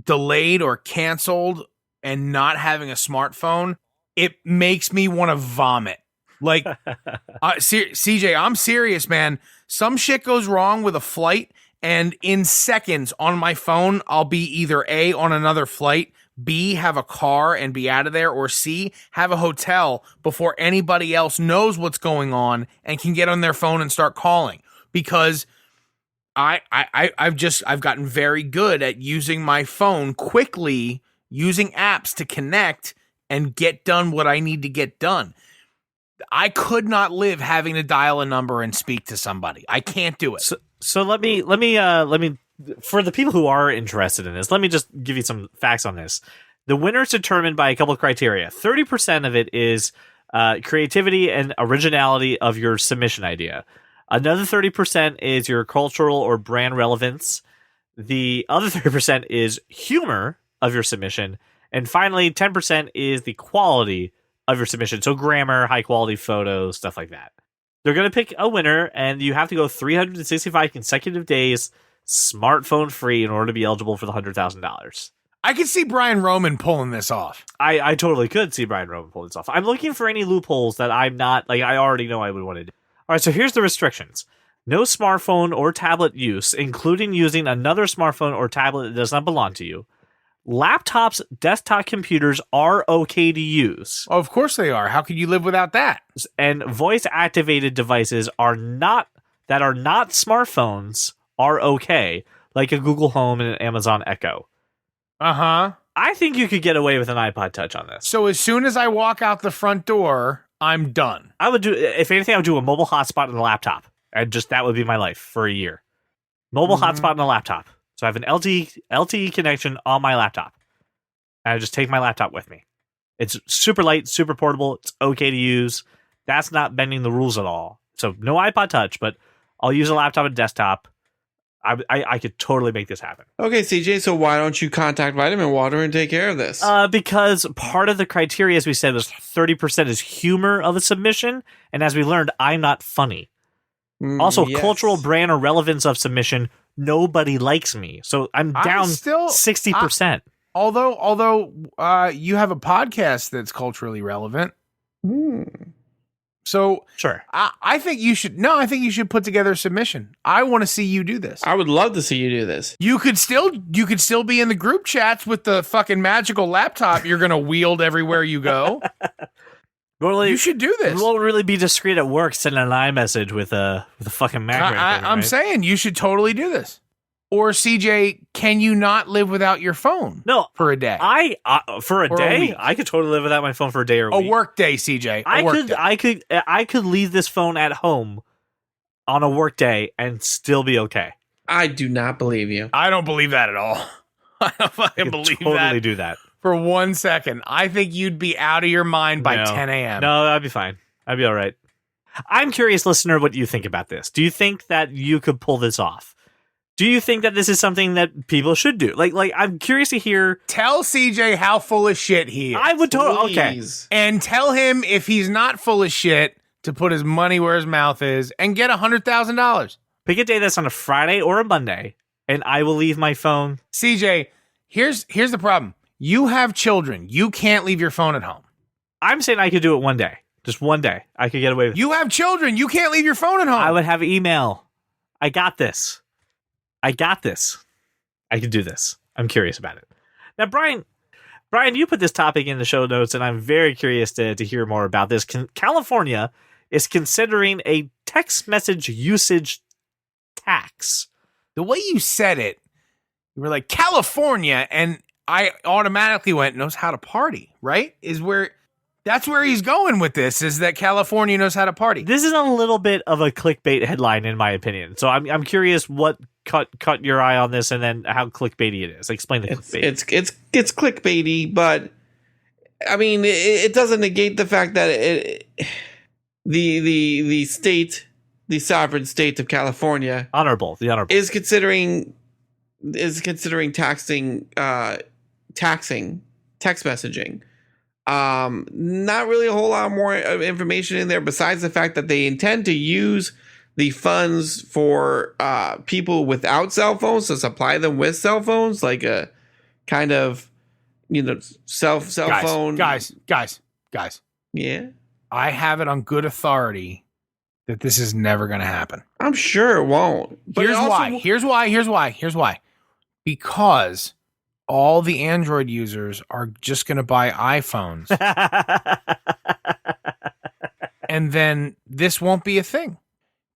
delayed or canceled and not having a smartphone, it makes me want to vomit. Like, CJ, I'm serious, man. Some shit goes wrong with a flight, and in seconds on my phone, I'll be either A, on another flight, B, have a car and be out of there, or C, have a hotel before anybody else knows what's going on and can get on their phone and start calling. Because I've gotten very good at using my phone quickly, using apps to connect and get done what I need to get done. I could not live having to dial a number and speak to somebody. I can't do it. So let me for the people who are interested in this, let me just give you some facts on this. The winner is determined by a couple of criteria. 30% of it is creativity and originality of your submission idea. Another 30% is your cultural or brand relevance. The other 30% is humor of your submission. And finally, 10% is the quality of your submission. So grammar, high quality photos, stuff like that. They're going to pick a winner, and you have to go 365 consecutive days smartphone free in order to be eligible for the $100,000. I could see Brian Roman pulling this off. I totally could see Brian Roman pull this off. I'm looking for any loopholes that I'm not, like, I already know I would want to do. All right, so here's the restrictions. No smartphone or tablet use, including using another smartphone or tablet that does not belong to you. Laptops, desktop computers are okay to use. Oh, of course they are. How could you live without that? And voice-activated devices are not smartphones are okay, like a Google Home and an Amazon Echo. Uh-huh. I think you could get away with an iPod Touch on this. So as soon as I walk out the front door, I'm done. I would do, if anything, I would do a mobile hotspot on the laptop. And just that would be my life for a year. Mobile hotspot on a laptop. So I have an LTE connection on my laptop. And I just take my laptop with me. It's super light, super portable. It's okay to use. That's not bending the rules at all. So no iPod Touch, but I'll use a laptop and desktop. I could totally make this happen. Okay, CJ, so why don't you contact Vitamin Water and take care of this? Because part of the criteria, as we said, was 30% is humor of a submission. And as we learned, I'm not funny. Also, Yes. cultural brand or relevance of submission, nobody likes me. So I'm down 60%. Although you have a podcast that's culturally relevant. So Sure. I think you should put together a submission. I want to see you do this. I would love to see you do this. You could still be in the group chats with the fucking magical laptop you're going to wield everywhere you go. Really, You should do this. We'll really be discreet at work, sending an iMessage with a fucking Mac. I'm saying you should totally do this. Or CJ, can you not live without your phone? No, for a day. For a Or a day, week. I could totally live without my phone for a day or a A week. work day, CJ. I could leave this phone at home on a work day and still be okay. I do not believe you. I don't believe that at all. I don't I fucking could believe totally that do that. for 1 second. I think you'd be out of your mind by No. 10 a.m. No, I'd be fine. I'd be all right. I'm curious, listener, what you think about this. Do you think that you could pull this off? Do you think that this is something that people should do? Like I'm curious to hear. Tell CJ how full of shit he is. I would totally. Okay. Please. And tell him if he's not full of shit to put his money where his mouth is and get $100,000. Pick a day that's on a Friday or a Monday, and I will leave my phone. CJ, here's the problem. You have children. You can't leave your phone at home. I'm saying I could do it one day. Just one day. I could get away with it. You have children. You can't leave your phone at home. I would have email. I got this. I could do this. I'm curious about it. Now, Brian, you put this topic in the show notes, and I'm very curious to hear more about this. California is considering a text message usage tax. The way you said it, you were like, California, and I automatically went, knows how to party, right? That's where he's going with this, is that California knows how to party. This is a little bit of a clickbait headline, in my opinion. So I'm curious what caught your eye on this, and then how clickbaity it is. Explain the clickbait. It's clickbaity, but I mean, it doesn't negate the fact that the state, the sovereign state of California, The honorable is considering taxing text messaging. Not really a whole lot more information in there besides the fact that they intend to use the funds for people without cell phones, to supply them with cell phones, like a kind of, cell phone. Guys. Yeah, I have it on good authority that this is never going to happen. I'm sure it won't. But Here's why. Because all the Android users are just going to buy iPhones, and then this won't be a thing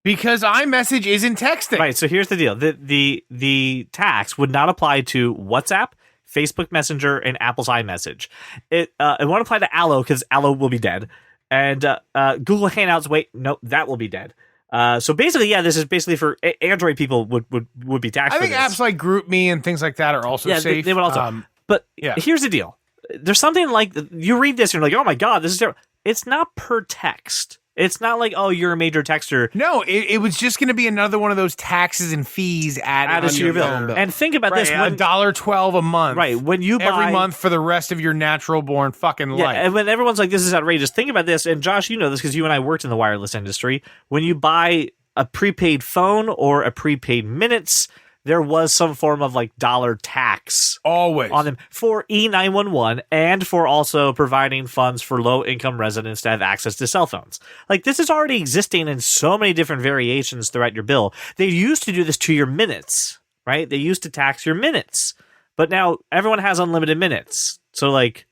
because iMessage isn't texting. Right. So here's the deal: the tax would not apply to WhatsApp, Facebook Messenger, and Apple's iMessage. It won't apply to Allo because Allo will be dead, and Google Hangouts. Wait, no, that will be dead. So basically, yeah, this is basically for Android people would be taxed. I think for this. apps like GroupMe and things like that are also safe. They would also. But here's the deal: there's something like you read this and you're like, oh my god, this is terrible. It's not per text. It's not like, oh, you're a major texter. No, it was just going to be another one of those taxes and fees added to your bill. And think about this: $1.12 a month, right? When you buy every month for the rest of your natural born fucking life. And when everyone's like, "This is outrageous," think about this. And Josh, you know this because you and I worked in the wireless industry. When you buy a prepaid phone or a prepaid minutes, there was some form of like dollar tax always on them for E911 and for also providing funds for low income residents to have access to cell phones. Like this is already existing in so many different variations throughout your bill. They used to do this to your minutes, right? They used to tax your minutes, but now everyone has unlimited minutes. So like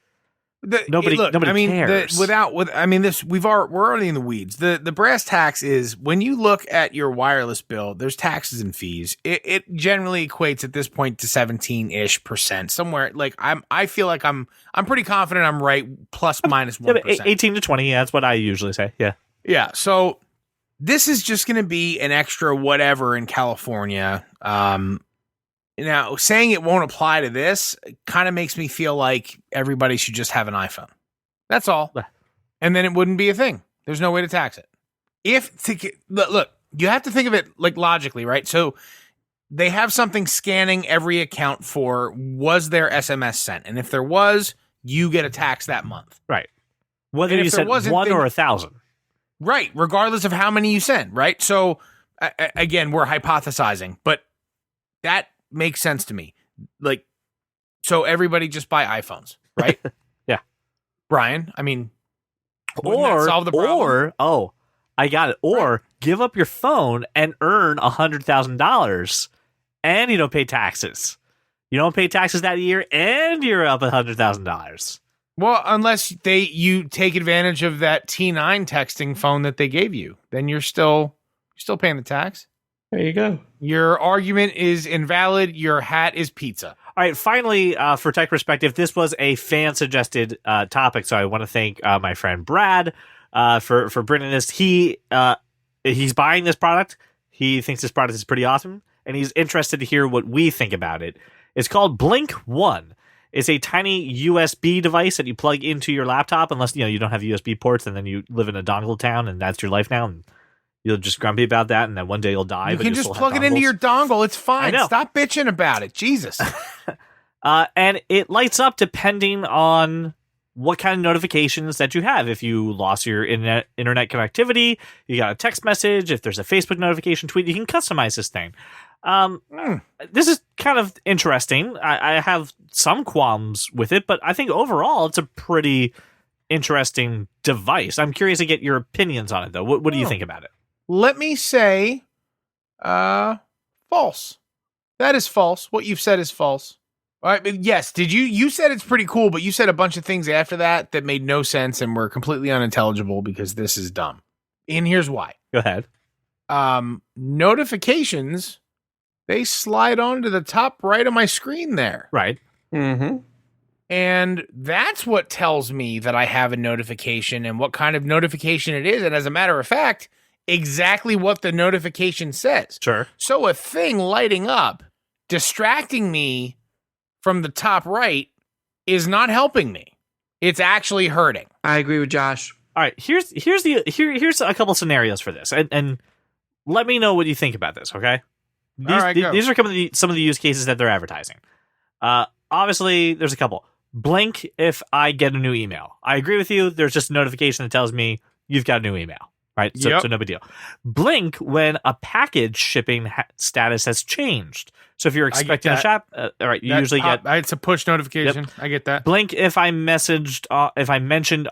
nobody cares. We're already in the weeds. The brass tacks is when you look at your wireless bill, there's taxes and fees. It generally equates at this point to 17-ish% somewhere. Like I feel like I'm pretty confident I'm right, plus minus 1%. 18 to 20. Yeah, that's what I usually say. Yeah. Yeah. So this is just going to be an extra whatever in California. Now, saying it won't apply to this kind of makes me feel like everybody should just have an iPhone. That's all. And then it wouldn't be a thing. There's no way to tax it. Look, you have to think of it like logically, right? So they have something scanning every account for was there SMS sent? And if there was, you get a tax that month. Right. Whether you sent one or 1,000. Right. Regardless of how many you send, right? So, again, we're hypothesizing, but that makes sense to me. Like, so everybody just buy iPhones, right? Yeah. Brian, I mean, wouldn't that solve the problem? I got it. Or give up your phone and earn $100,000 and you don't pay taxes. You don't pay taxes that year and you're up $100,000. Well, unless you take advantage of that T9 texting phone that they gave you, then you're still paying the tax. There you go. Your argument is invalid. Your hat is pizza. All right. Finally, for Tech Perspective, this was a fan-suggested topic, so I want to thank my friend Brad for bringing this. He's buying this product. He thinks this product is pretty awesome, and he's interested to hear what we think about it. It's called Blink One. It's a tiny USB device that you plug into your laptop, unless you don't have USB ports, and then you live in a dongle town, and that's your life now. And you'll just grumpy about that, and then one day you'll die. You can just plug it into your dongle. It's fine. Stop bitching about it. Jesus. And it lights up depending on what kind of notifications that you have. If you lost your internet connectivity, you got a text message, if there's a Facebook notification tweet, you can customize this thing. This is kind of interesting. I have some qualms with it, but I think overall it's a pretty interesting device. I'm curious to get your opinions on it, though. What do you think about it? Let me say, false. That is false. What you've said is false. All right, but yes, you said it's pretty cool, but you said a bunch of things after that made no sense and were completely unintelligible because this is dumb. And here's why. Go ahead. Notifications, they slide onto the top right of my screen there. Right. Mm-hmm. And that's what tells me that I have a notification and what kind of notification it is. And as a matter of fact, exactly what the notification says. Sure. So a thing lighting up, distracting me from the top right is not helping me. It's actually hurting. I agree with Josh. All right, here's a couple scenarios for this, and let me know what you think about this. Okay. These are some of the use cases that they're advertising. Obviously, there's a couple. Blink if I get a new email. I agree with you. There's just a notification that tells me you've got a new email. Right, so no big deal. Blink when a package shipping status has changed. So if you're expecting a shop, all right, you usually get. It's a push notification. Yep. I get that. Blink if I mentioned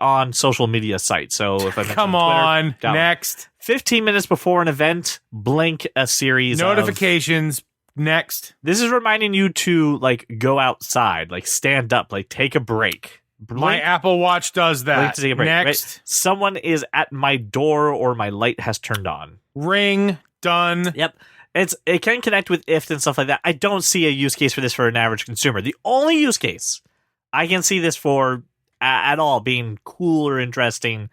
on social media sites. So if I come on, Twitter, next 15 minutes before an event, blink a series notifications. Next, this is reminding you to like go outside, like stand up, like take a break. Blink, my Apple Watch does that. To take a break, next, right? Someone is at my door or my light has turned on. Ring, done. Yep. It can connect with IFT and stuff like that. I don't see a use case for this for an average consumer. The only use case I can see this for at all being cool or interesting,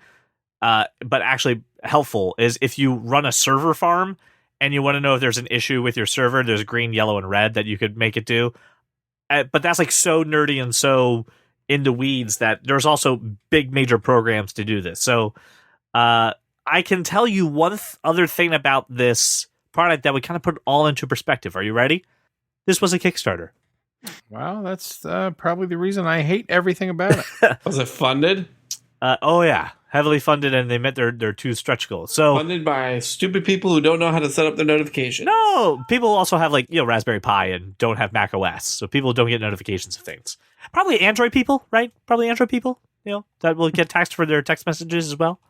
but actually helpful is if you run a server farm and you want to know if there's an issue with your server, there's green, yellow, and red that you could make it do. But that's like so nerdy and so in the weeds that there's also big major programs to do this. So I can tell you one other thing about this product that would kind of put it all into perspective. Are you ready? This was a Kickstarter. Wow, that's probably the reason I hate everything about it. Was it funded? Oh yeah, heavily funded, and they met their two stretch goals. So Funded by stupid people who don't know how to set up their notifications. no, people also have Raspberry Pi and don't have Mac OS, so people don't get notifications of things. Probably Android people, right? Probably Android people, that will get taxed for their text messages as well.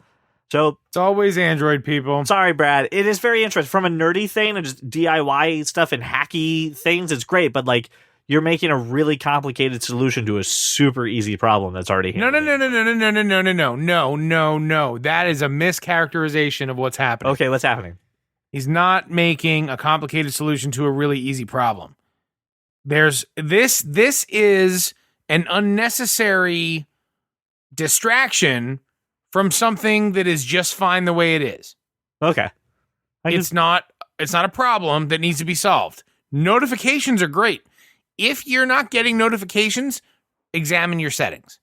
So It's always Android people. sorry, Brad. It is very interesting from a nerdy thing and just DIY stuff and hacky things. It's great, but you're making a really complicated solution to a super easy problem that's already No. That is a mischaracterization of what's happening. Okay, what's happening? He's not making a complicated solution to a really easy problem. This is an unnecessary distraction from something that is just fine the way it is. Okay. It's not a problem that needs to be solved. Notifications are great. If you're not getting notifications, examine your settings.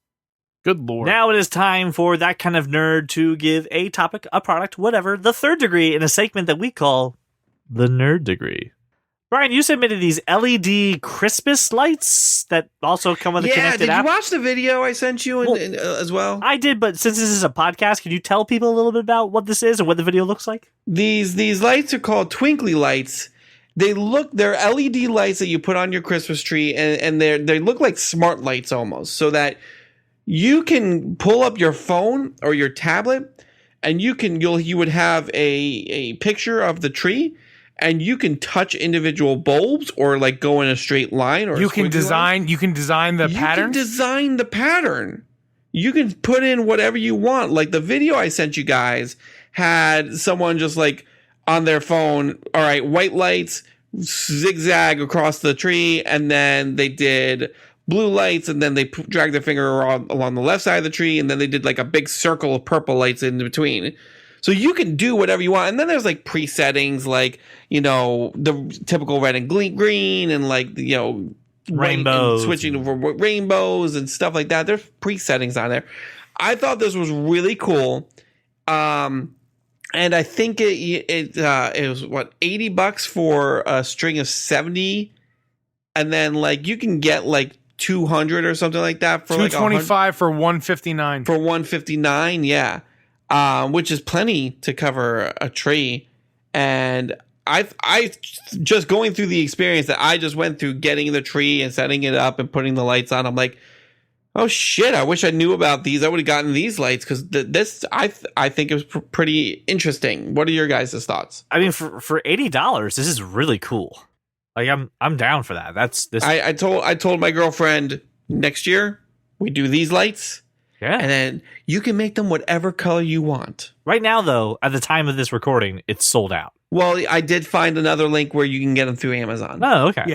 Good Lord. Now it is time for that kind of nerd to give a topic, a product, whatever, the third degree in a segment that we call the nerd degree. Brian, you submitted these LED Christmas lights that also come with a connected app. Did you watch the video I sent you as well? I did, but since this is a podcast, can you tell people a little bit about what this is and what the video looks like? These lights are called twinkly lights. They're LED lights that you put on your Christmas tree, and they look like smart lights almost, so that you can pull up your phone or your tablet, and you would have a picture of the tree, and you can touch individual bulbs or go in a straight line, or you can design the pattern. You can design the pattern. You can put in whatever you want. Like the video I sent you guys had someone just on their phone, all right, white lights zigzag across the tree, and then they did blue lights, and then they dragged their finger along the left side of the tree, and then they did a big circle of purple lights in between. So you can do whatever you want, and then there's presettings the typical red and green, and rainbows, and switching over rainbows and stuff like that. There's presettings on there. I thought this was really cool. And I think it was what, $80 for a string of 70, and then you can get 200 or something like that for 225 for 159. For 159, yeah, which is plenty to cover a tree. And I just going through the experience that I just went through, getting the tree and setting it up and putting the lights on, I'm like, oh shit, I wish I knew about these. I would have gotten these lights, because this I think it was pretty interesting. What are your guys' thoughts? I mean, for $80, this is really cool. I'm down for that. That's this. I told my girlfriend, next year we do these lights. Yeah. And then you can make them whatever color you want. Right now, though, at the time of this recording, it's sold out. Well, I did find another link where you can get them through Amazon. Oh, okay.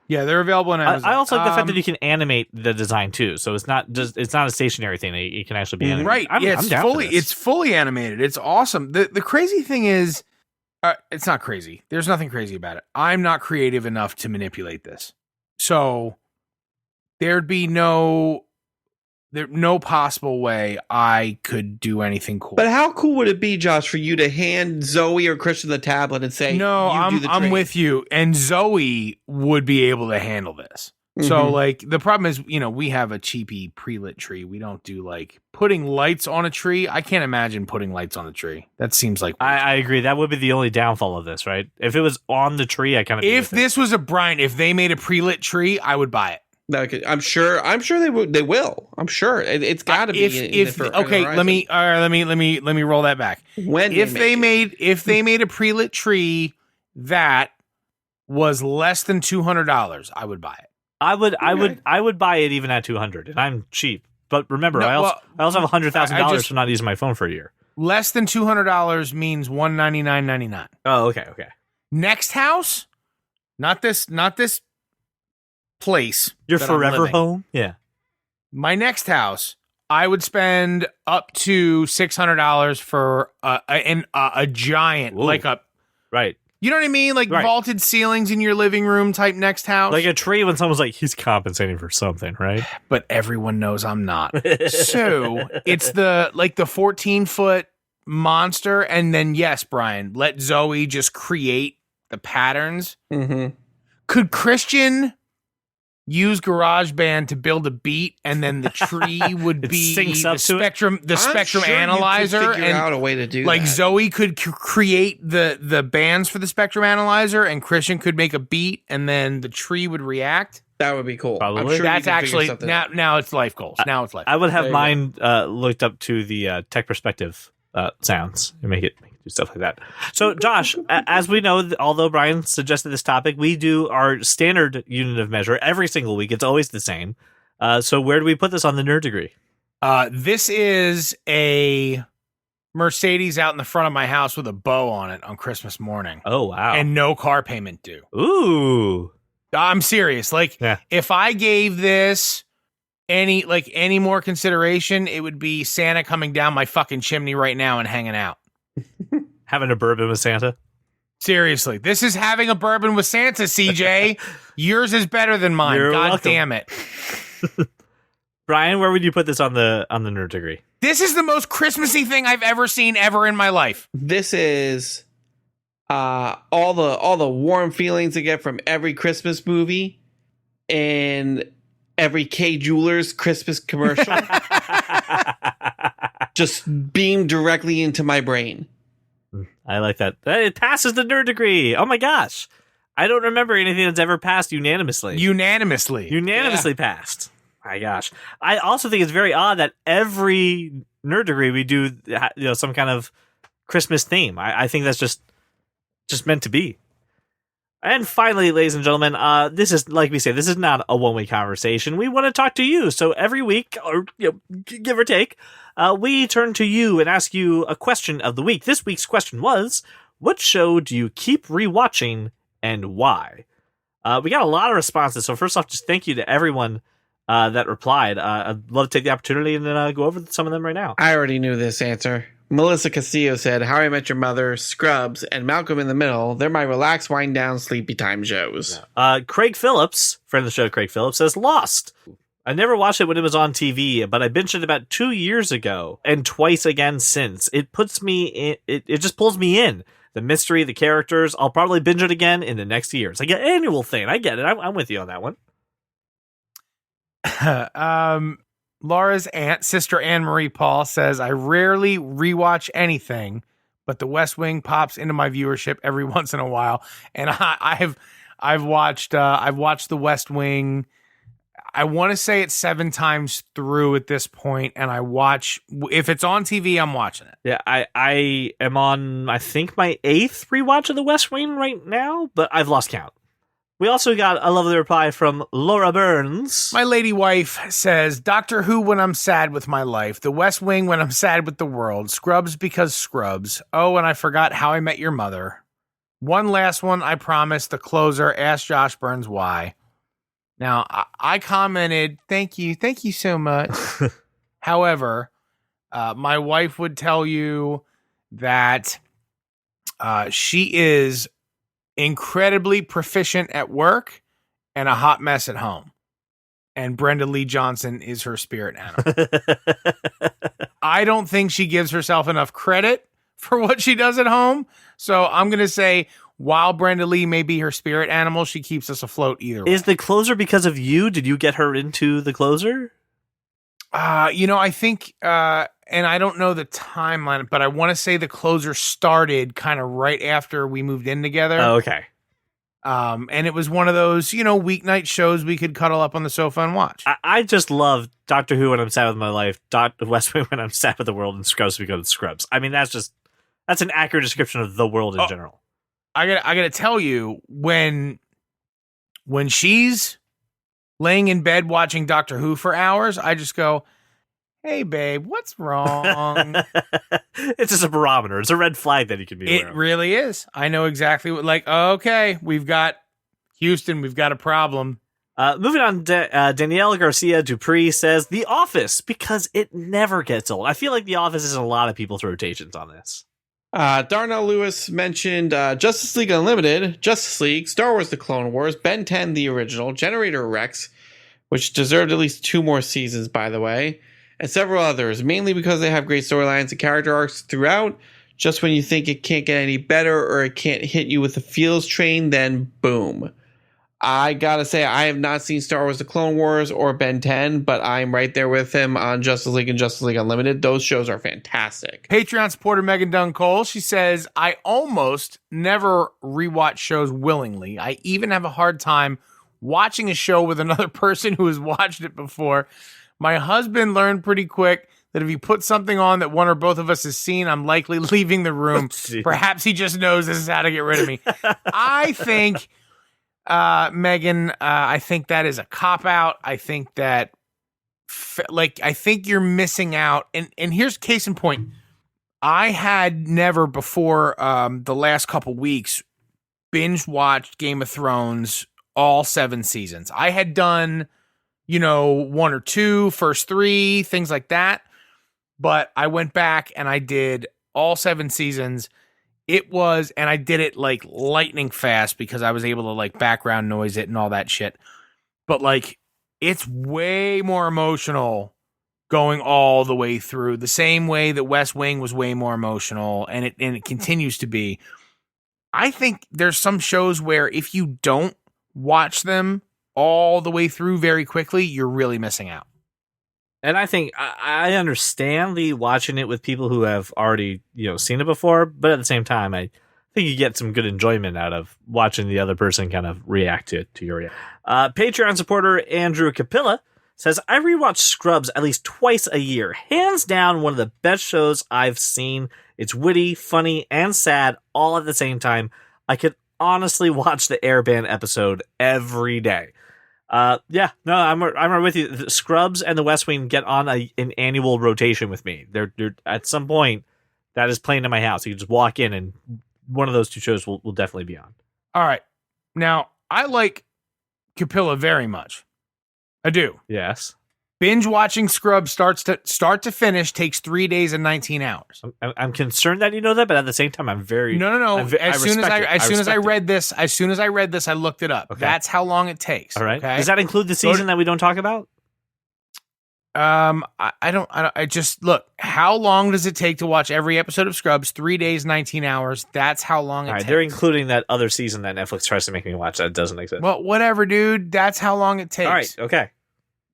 Yeah, they're available on Amazon. I also like the fact that you can animate the design too, so it's not a stationary thing. It can actually be animated. Right. It's fully animated. It's awesome. The crazy thing is, it's not crazy. There's nothing crazy about it. I'm not creative enough to manipulate this, so there'd be no possible way I could do anything cool. But how cool would it be, Josh, for you to hand Zoe or Christian the tablet and say, "No, I'm with you," and Zoe would be able to handle this. Mm-hmm. So, the problem is, we have a cheapy pre-lit tree. We don't do putting lights on a tree. I can't imagine putting lights on the tree. That seems like I agree. That would be the only downfall of this, right? If it was on the tree, I kind of. If this was if they made a pre-lit tree, I would buy it. Okay, I'm sure they will. I'm sure it's got to be. Let me roll that back. If they made a pre-lit tree that was less than $200, I would buy it. I would buy it even at 200, and I'm cheap. But remember, I also have $100,000 for not using my phone for a year. Less than $200 means $199.99. Oh, okay. Next house, not this place. Your forever home? Yeah. My next house, I would spend up to $600 for a giant, right. You know what I mean? Like Right. vaulted ceilings in your living room type next house. Like a tree when someone's like, he's compensating for something, right? But everyone knows I'm not. So it's the 14-foot monster. And then, yes, Brian, let Zoe just create the patterns. Mm-hmm. Could Christian use GarageBand to build a beat, and then the tree would It be syncs up the to it? spectrum, the I'm spectrum sure analyzer, you could figure and out a way to do like that. Zoe could create the bands for the spectrum analyzer, and Christian could make a beat, and then the tree would react. That would be cool. Probably. I'm sure you That's can figure actually something out. now it's life goals. Now it's life. I would have There you mine looked up to the tech perspective sounds and make it do stuff like that. So, Josh, as we know, although Brian suggested this topic, we do our standard unit of measure every single week. It's always the same. So where do we put this on the nerd degree? This is a Mercedes out in the front of my house with a bow on it on Christmas morning, Oh, wow. and no car payment due. Ooh. I'm serious. Like, Yeah. if I gave this any more consideration, it would be Santa coming down my fucking chimney right now and hanging out. Having a bourbon with Santa. Seriously, this is having a bourbon with Santa, CJ. Yours is better than mine. You're God welcome. damn it. Brian, where would you put this on the nerd degree? This is the most Christmassy thing I've ever seen ever in my life. This is all the warm feelings you get from every Christmas movie and every K Jewelers Christmas commercial just beamed directly into my brain. I like that. It passes the nerd degree. Oh my gosh. I don't remember anything that's ever passed unanimously. Unanimously. Passed. My gosh. I also think it's very odd that every nerd degree we do some kind of Christmas theme. I think that's just meant to be. And finally, ladies and gentlemen, this is, like we say, this is not a one-way conversation. We want to talk to you. So every week, or give or take, we turn to you and ask you a question of the week. This week's question was, what show do you keep rewatching and why? We got a lot of responses. So first off, just thank you to everyone that replied. I'd love to take the opportunity and then go over some of them right now. I already knew this answer. Melissa Castillo said, How I Met Your Mother, Scrubs, and Malcolm in the Middle. They're my relax, wind down, sleepy time shows. Craig Phillips, friend of the show, Craig Phillips, says Lost. I never watched it when it was on TV, but I binged it about 2 years ago and twice again since. It puts me in, it just pulls me in. The mystery, the characters. I'll probably binge it again in the next year. It's like an annual thing. I get it. I'm with you on that one. Laura's aunt, Sister Anne Marie Paul, says, I rarely rewatch anything, but The West Wing pops into my viewership every once in a while. And I've watched The West Wing. I want to say it's 7 times through at this point, and if it's on TV, I'm watching it. Yeah, I am on, I think, my 8th rewatch of The West Wing right now, but I've lost count. We also got a lovely reply from Laura Burns. My lady wife says, Doctor Who when I'm sad with my life, The West Wing when I'm sad with the world, Scrubs because Scrubs. Oh, and I forgot How I Met Your Mother. One last one, I promise, the closer, ask Josh Burns why. Now, I commented, thank you so much. However, my wife would tell you that she is incredibly proficient at work and a hot mess at home. And Brenda Lee Johnson is her spirit animal. I don't think she gives herself enough credit for what she does at home. So I'm going to say, while Brenda Lee may be her spirit animal, she keeps us afloat either way. Is the closer because of you? Did you get her into the closer? I think, and I don't know the timeline, but I want to say the closer started kind of right after we moved in together. Oh, okay. And it was one of those, weeknight shows we could cuddle up on the sofa and watch. I just love Doctor Who when I'm sad with my life, West Wing when I'm sad with the world, and Scrubs because of Scrubs. I mean, that's an accurate description of the world in general. I gotta tell you, when she's laying in bed watching Doctor Who for hours, I just go, hey, babe, what's wrong? It's just a barometer. It's a red flag that you can be aware It of. really is. I know exactly what, okay, we've got Houston, we've got a problem. Moving on, Danielle Garcia Dupree says The Office because it never gets old. I feel like The Office is in a lot of people's rotations on this. Darnell Lewis mentioned Justice League Unlimited, Justice League, Star Wars The Clone Wars, Ben 10 the original, Generator Rex, which deserved at least 2 more seasons, by the way, and several others, mainly because they have great storylines and character arcs throughout. Just when you think it can't get any better or it can't hit you with the feels train, then boom. I gotta say, I have not seen Star Wars The Clone Wars or Ben 10, but I'm right there with him on Justice League and Justice League Unlimited. Those shows are fantastic. Patreon supporter Megan Dunn Cole, she says, I almost never rewatch shows willingly. I even have a hard time watching a show with another person who has watched it before. My husband learned pretty quick that if you put something on that one or both of us has seen, I'm likely leaving the room. Perhaps he just knows this is how to get rid of me. I think... Megan, I think that is a cop-out. I think that, I think you're missing out. And here's case in point. I had never before the last couple weeks binge-watched Game of Thrones all 7 seasons. I had done, 1 or 2, first 3, things like that. But I went back and I did all 7 seasons. And I did it like lightning fast because I was able to background noise it and all that shit. But it's way more emotional going all the way through, the same way that West Wing was way more emotional, and it continues to be. I think there's some shows where if you don't watch them all the way through very quickly, you're really missing out. And I think I understand the watching it with people who have already, seen it before, but at the same time, I think you get some good enjoyment out of watching the other person kind of react to your reaction. Patreon supporter Andrew Capilla says, I rewatch Scrubs at least twice a year. Hands down, one of the best shows I've seen. It's witty, funny, and sad all at the same time. I could honestly watch the Airband episode every day. I'm right with you. The Scrubs and the West Wing get on an annual rotation with me. They're at some point that is playing in my house. You can just walk in and one of those 2 shows will definitely be on. All right. Now, I like Capilla very much. I do. Yes. Binge watching Scrubs start to finish takes 3 days and 19 hours. I'm concerned that you know that, but at the same time, I'm very no. As soon as I read this, I looked it up. Okay. That's how long it takes. All right. Okay? Does that include the season that we don't talk about? I just look. How long does it take to watch every episode of Scrubs? 3 days, 19 hours. That's how long it takes. They're including that other season that Netflix tries to make me watch that doesn't exist. Well, whatever, dude. That's how long it takes. All right. Okay.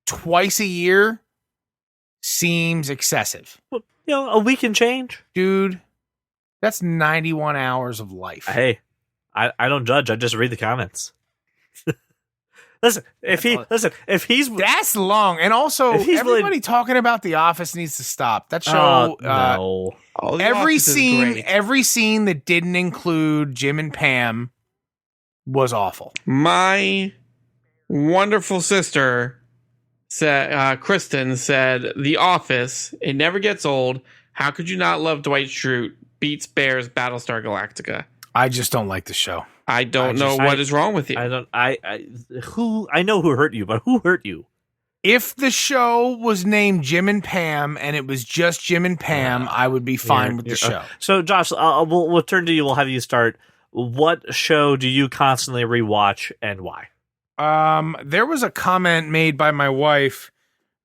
Twice a year seems excessive. Well, a week and change. Dude, that's 91 hours of life. Hey, I don't judge. I just read the comments. Listen, if he's that's long, and also everybody talking about The Office needs to stop. That show, no. Every scene that didn't include Jim and Pam was awful. My wonderful sister said, Kristen said, The Office, it never gets old. How could you not love Dwight Schrute? Beats Bears, Battlestar Galactica. I just don't like the show. I don't know what is wrong with you. I know who hurt you, but who hurt you? If the show was named Jim and Pam and it was just Jim and Pam, I would be fine with the show. So, Josh, we'll turn to you. We'll have you start. What show do you constantly rewatch and why? There was a comment made by my wife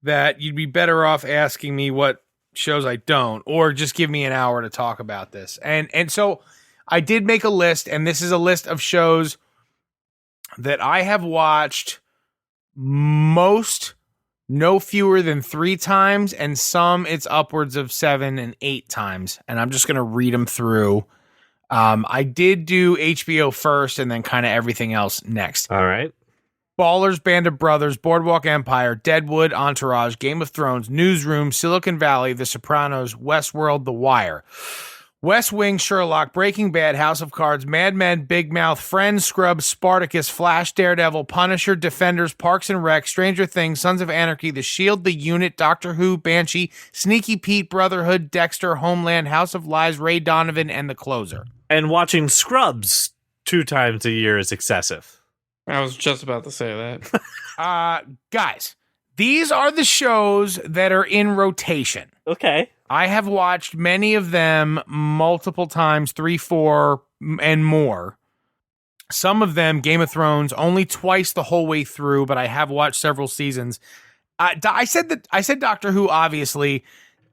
that you'd be better off asking me what shows I don't, or just give me an hour to talk about this. And so I did make a list, and this is a list of shows that I have watched no fewer than 3 times, and some it's upwards of 7 and 8 times. And I'm just going to read them through. I did do HBO first and then kind of everything else next. All right. Ballers, Band of Brothers, Boardwalk Empire, Deadwood, Entourage, Game of Thrones, Newsroom, Silicon Valley, The Sopranos, Westworld, The Wire, West Wing, Sherlock, Breaking Bad, House of Cards, Mad Men, Big Mouth, Friends, Scrubs, Spartacus, Flash, Daredevil, Punisher, Defenders, Parks and Rec, Stranger Things, Sons of Anarchy, The Shield, The Unit, Doctor Who, Banshee, Sneaky Pete, Brotherhood, Dexter, Homeland, House of Lies, Ray Donovan, and The Closer. And watching Scrubs 2 times a year is excessive. I was just about to say that. Guys, these are the shows that are in rotation. Okay. I have watched many of them multiple times, 3, 4, and more. Some of them, Game of Thrones, only twice the whole way through, but I have watched several seasons. I said Doctor Who, obviously,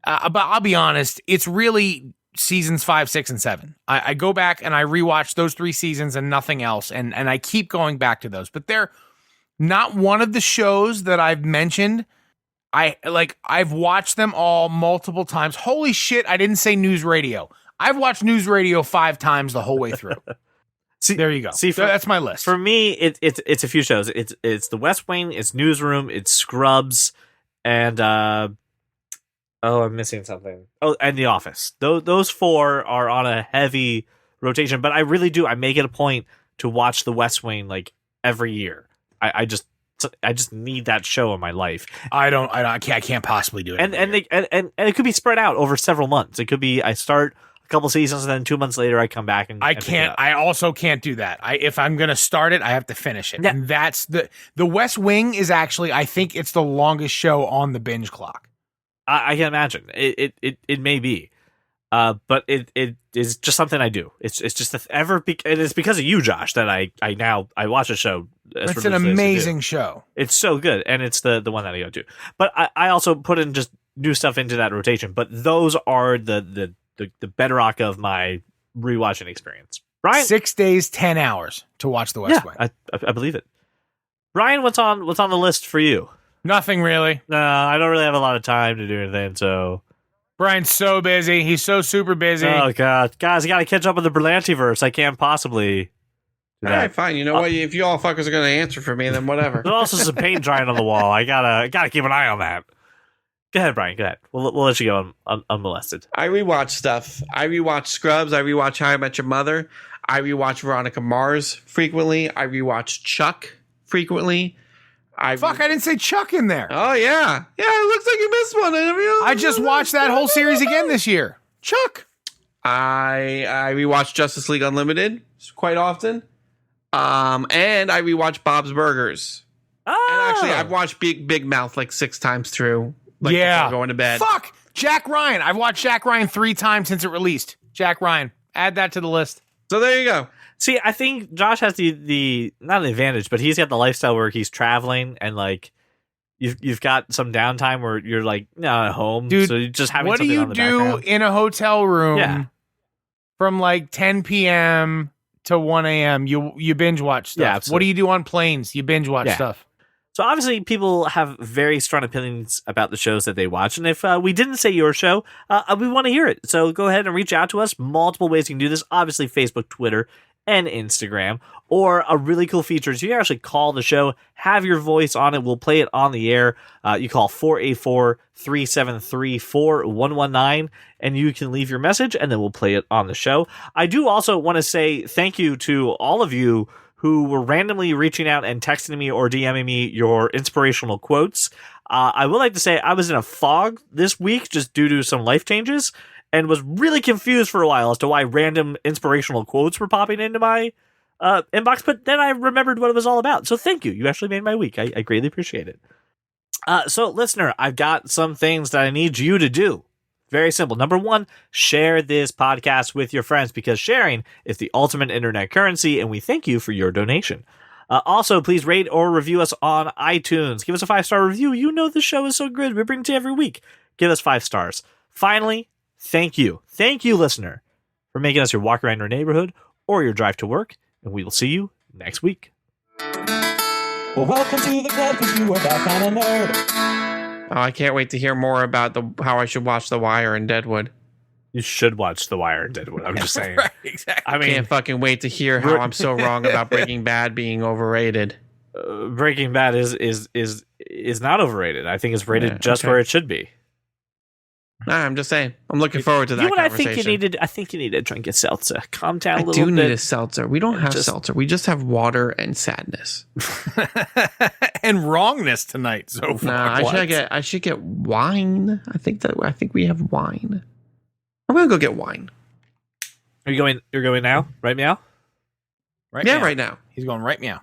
but I'll be honest, it's really seasons 5, 6, and 7. I go back and I rewatch those 3 seasons and nothing else, and I keep going back to those. But they're not one of the shows that I've mentioned. I've watched them all multiple times. Holy shit, I didn't say News Radio. I've watched News Radio 5 times the whole way through. There you go. That's my list. For me, it's a few shows. It's The West Wing, it's Newsroom, it's Scrubs, and I'm missing something. Oh, and The Office. Those 4 are on a heavy rotation, but I really do. I make it a point to watch The West Wing like every year. I just need that show in my life. I can't possibly do it. And it could be spread out over several months. It could be I start a couple seasons and then 2 months later I come back and I can't. I also can't do that. If I'm gonna start it, I have to finish it. Yeah. And that's the West Wing is actually, I think it's the longest show on the binge clock. I can imagine it may be, but it is just something I do. It's just and it's because of you, Josh, that I watch a show. It's an amazing show. It's so good, and it's the one that I go to. But I also put in just new stuff into that rotation. But those are the bedrock of my rewatching experience. Brian, 6 days, 10 hours to watch The West Wing. I believe it. Brian, what's on the list for you? Nothing really. No, I don't really have a lot of time to do anything. So Brian's so busy. He's so super busy. Oh god, guys, I got to catch up with the Berlantiverse. I can't possibly. All right, fine. You know what? If you all fuckers are going to answer for me, then whatever. There's also some paint drying on the wall. I gotta keep an eye on that. Go ahead, Brian. Go ahead. We'll let you go unmolested. I rewatch stuff. I rewatch Scrubs. I rewatch How I Met Your Mother. I rewatch Veronica Mars frequently. I rewatch Chuck frequently. I didn't say Chuck in there. Oh yeah, it looks like you missed one. I just watched that whole series again this year. Chuck. I rewatch Justice League Unlimited quite often. And I rewatch Bob's Burgers. Oh. And actually, I've watched Big Mouth like 6 times through. Before going to bed. Fuck! Jack Ryan. I've watched Jack Ryan 3 times since it released. Jack Ryan. Add that to the list. So there you go. See, I think Josh has the not an advantage, but he's got the lifestyle where he's traveling and like you've got some downtime where you're like not at home. Dude, so you're just having what do you do in a hotel room from like 10 p.m. to 1 a.m.? You binge watch stuff. Yeah, absolutely. What do you do on planes? You binge watch stuff. So obviously people have very strong opinions about the shows that they watch. And if we didn't say your show, we want to hear it. So go ahead and reach out to us. Multiple ways you can do this. Obviously Facebook, Twitter, and Instagram. Or a really cool feature is you can actually call the show, have your voice on it. We'll play it on the air. You call 484-373-4119 and you can leave your message and then we'll play it on the show. I do also want to say thank you to all of you who were randomly reaching out and texting me or DMing me your inspirational quotes. I would like to say I was in a fog this week just due to some life changes and was really confused for a while as to why random inspirational quotes were popping into my inbox, but then I remembered what it was all about. So thank you. You actually made my week. I greatly appreciate it. So listener, I've got some things that I need you to do. Very simple. Number 1, share this podcast with your friends because sharing is the ultimate internet currency, and we thank you for your donation. Also, please rate or review us on iTunes. Give us a 5-star review. You know the show is so good. We bring it to you every week. Give us 5 stars. Finally, thank you. Thank you, listener, for making us your walk around your neighborhood or your drive to work, and we will see you next week. Well, welcome to the club because you are that kind of nerd. Oh, I can't wait to hear more about how I should watch The Wire and Deadwood. You should watch The Wire and Deadwood. I'm just saying. Right, exactly. I can't fucking wait to hear how I'm so wrong about Breaking Bad being overrated. Breaking Bad is not overrated. I think it's rated just where it should be. Nah, I'm just saying. I'm looking forward to that conversation. I think you need to drink a seltzer. Calm down a little bit. I do need a seltzer. We don't have seltzer. We just have water and sadness. And wrongness tonight so far. Nah, I should get wine. I think we have wine. I'm gonna go get wine. You're going now? Right meow? Right yeah, meow. right now. He's going right meow.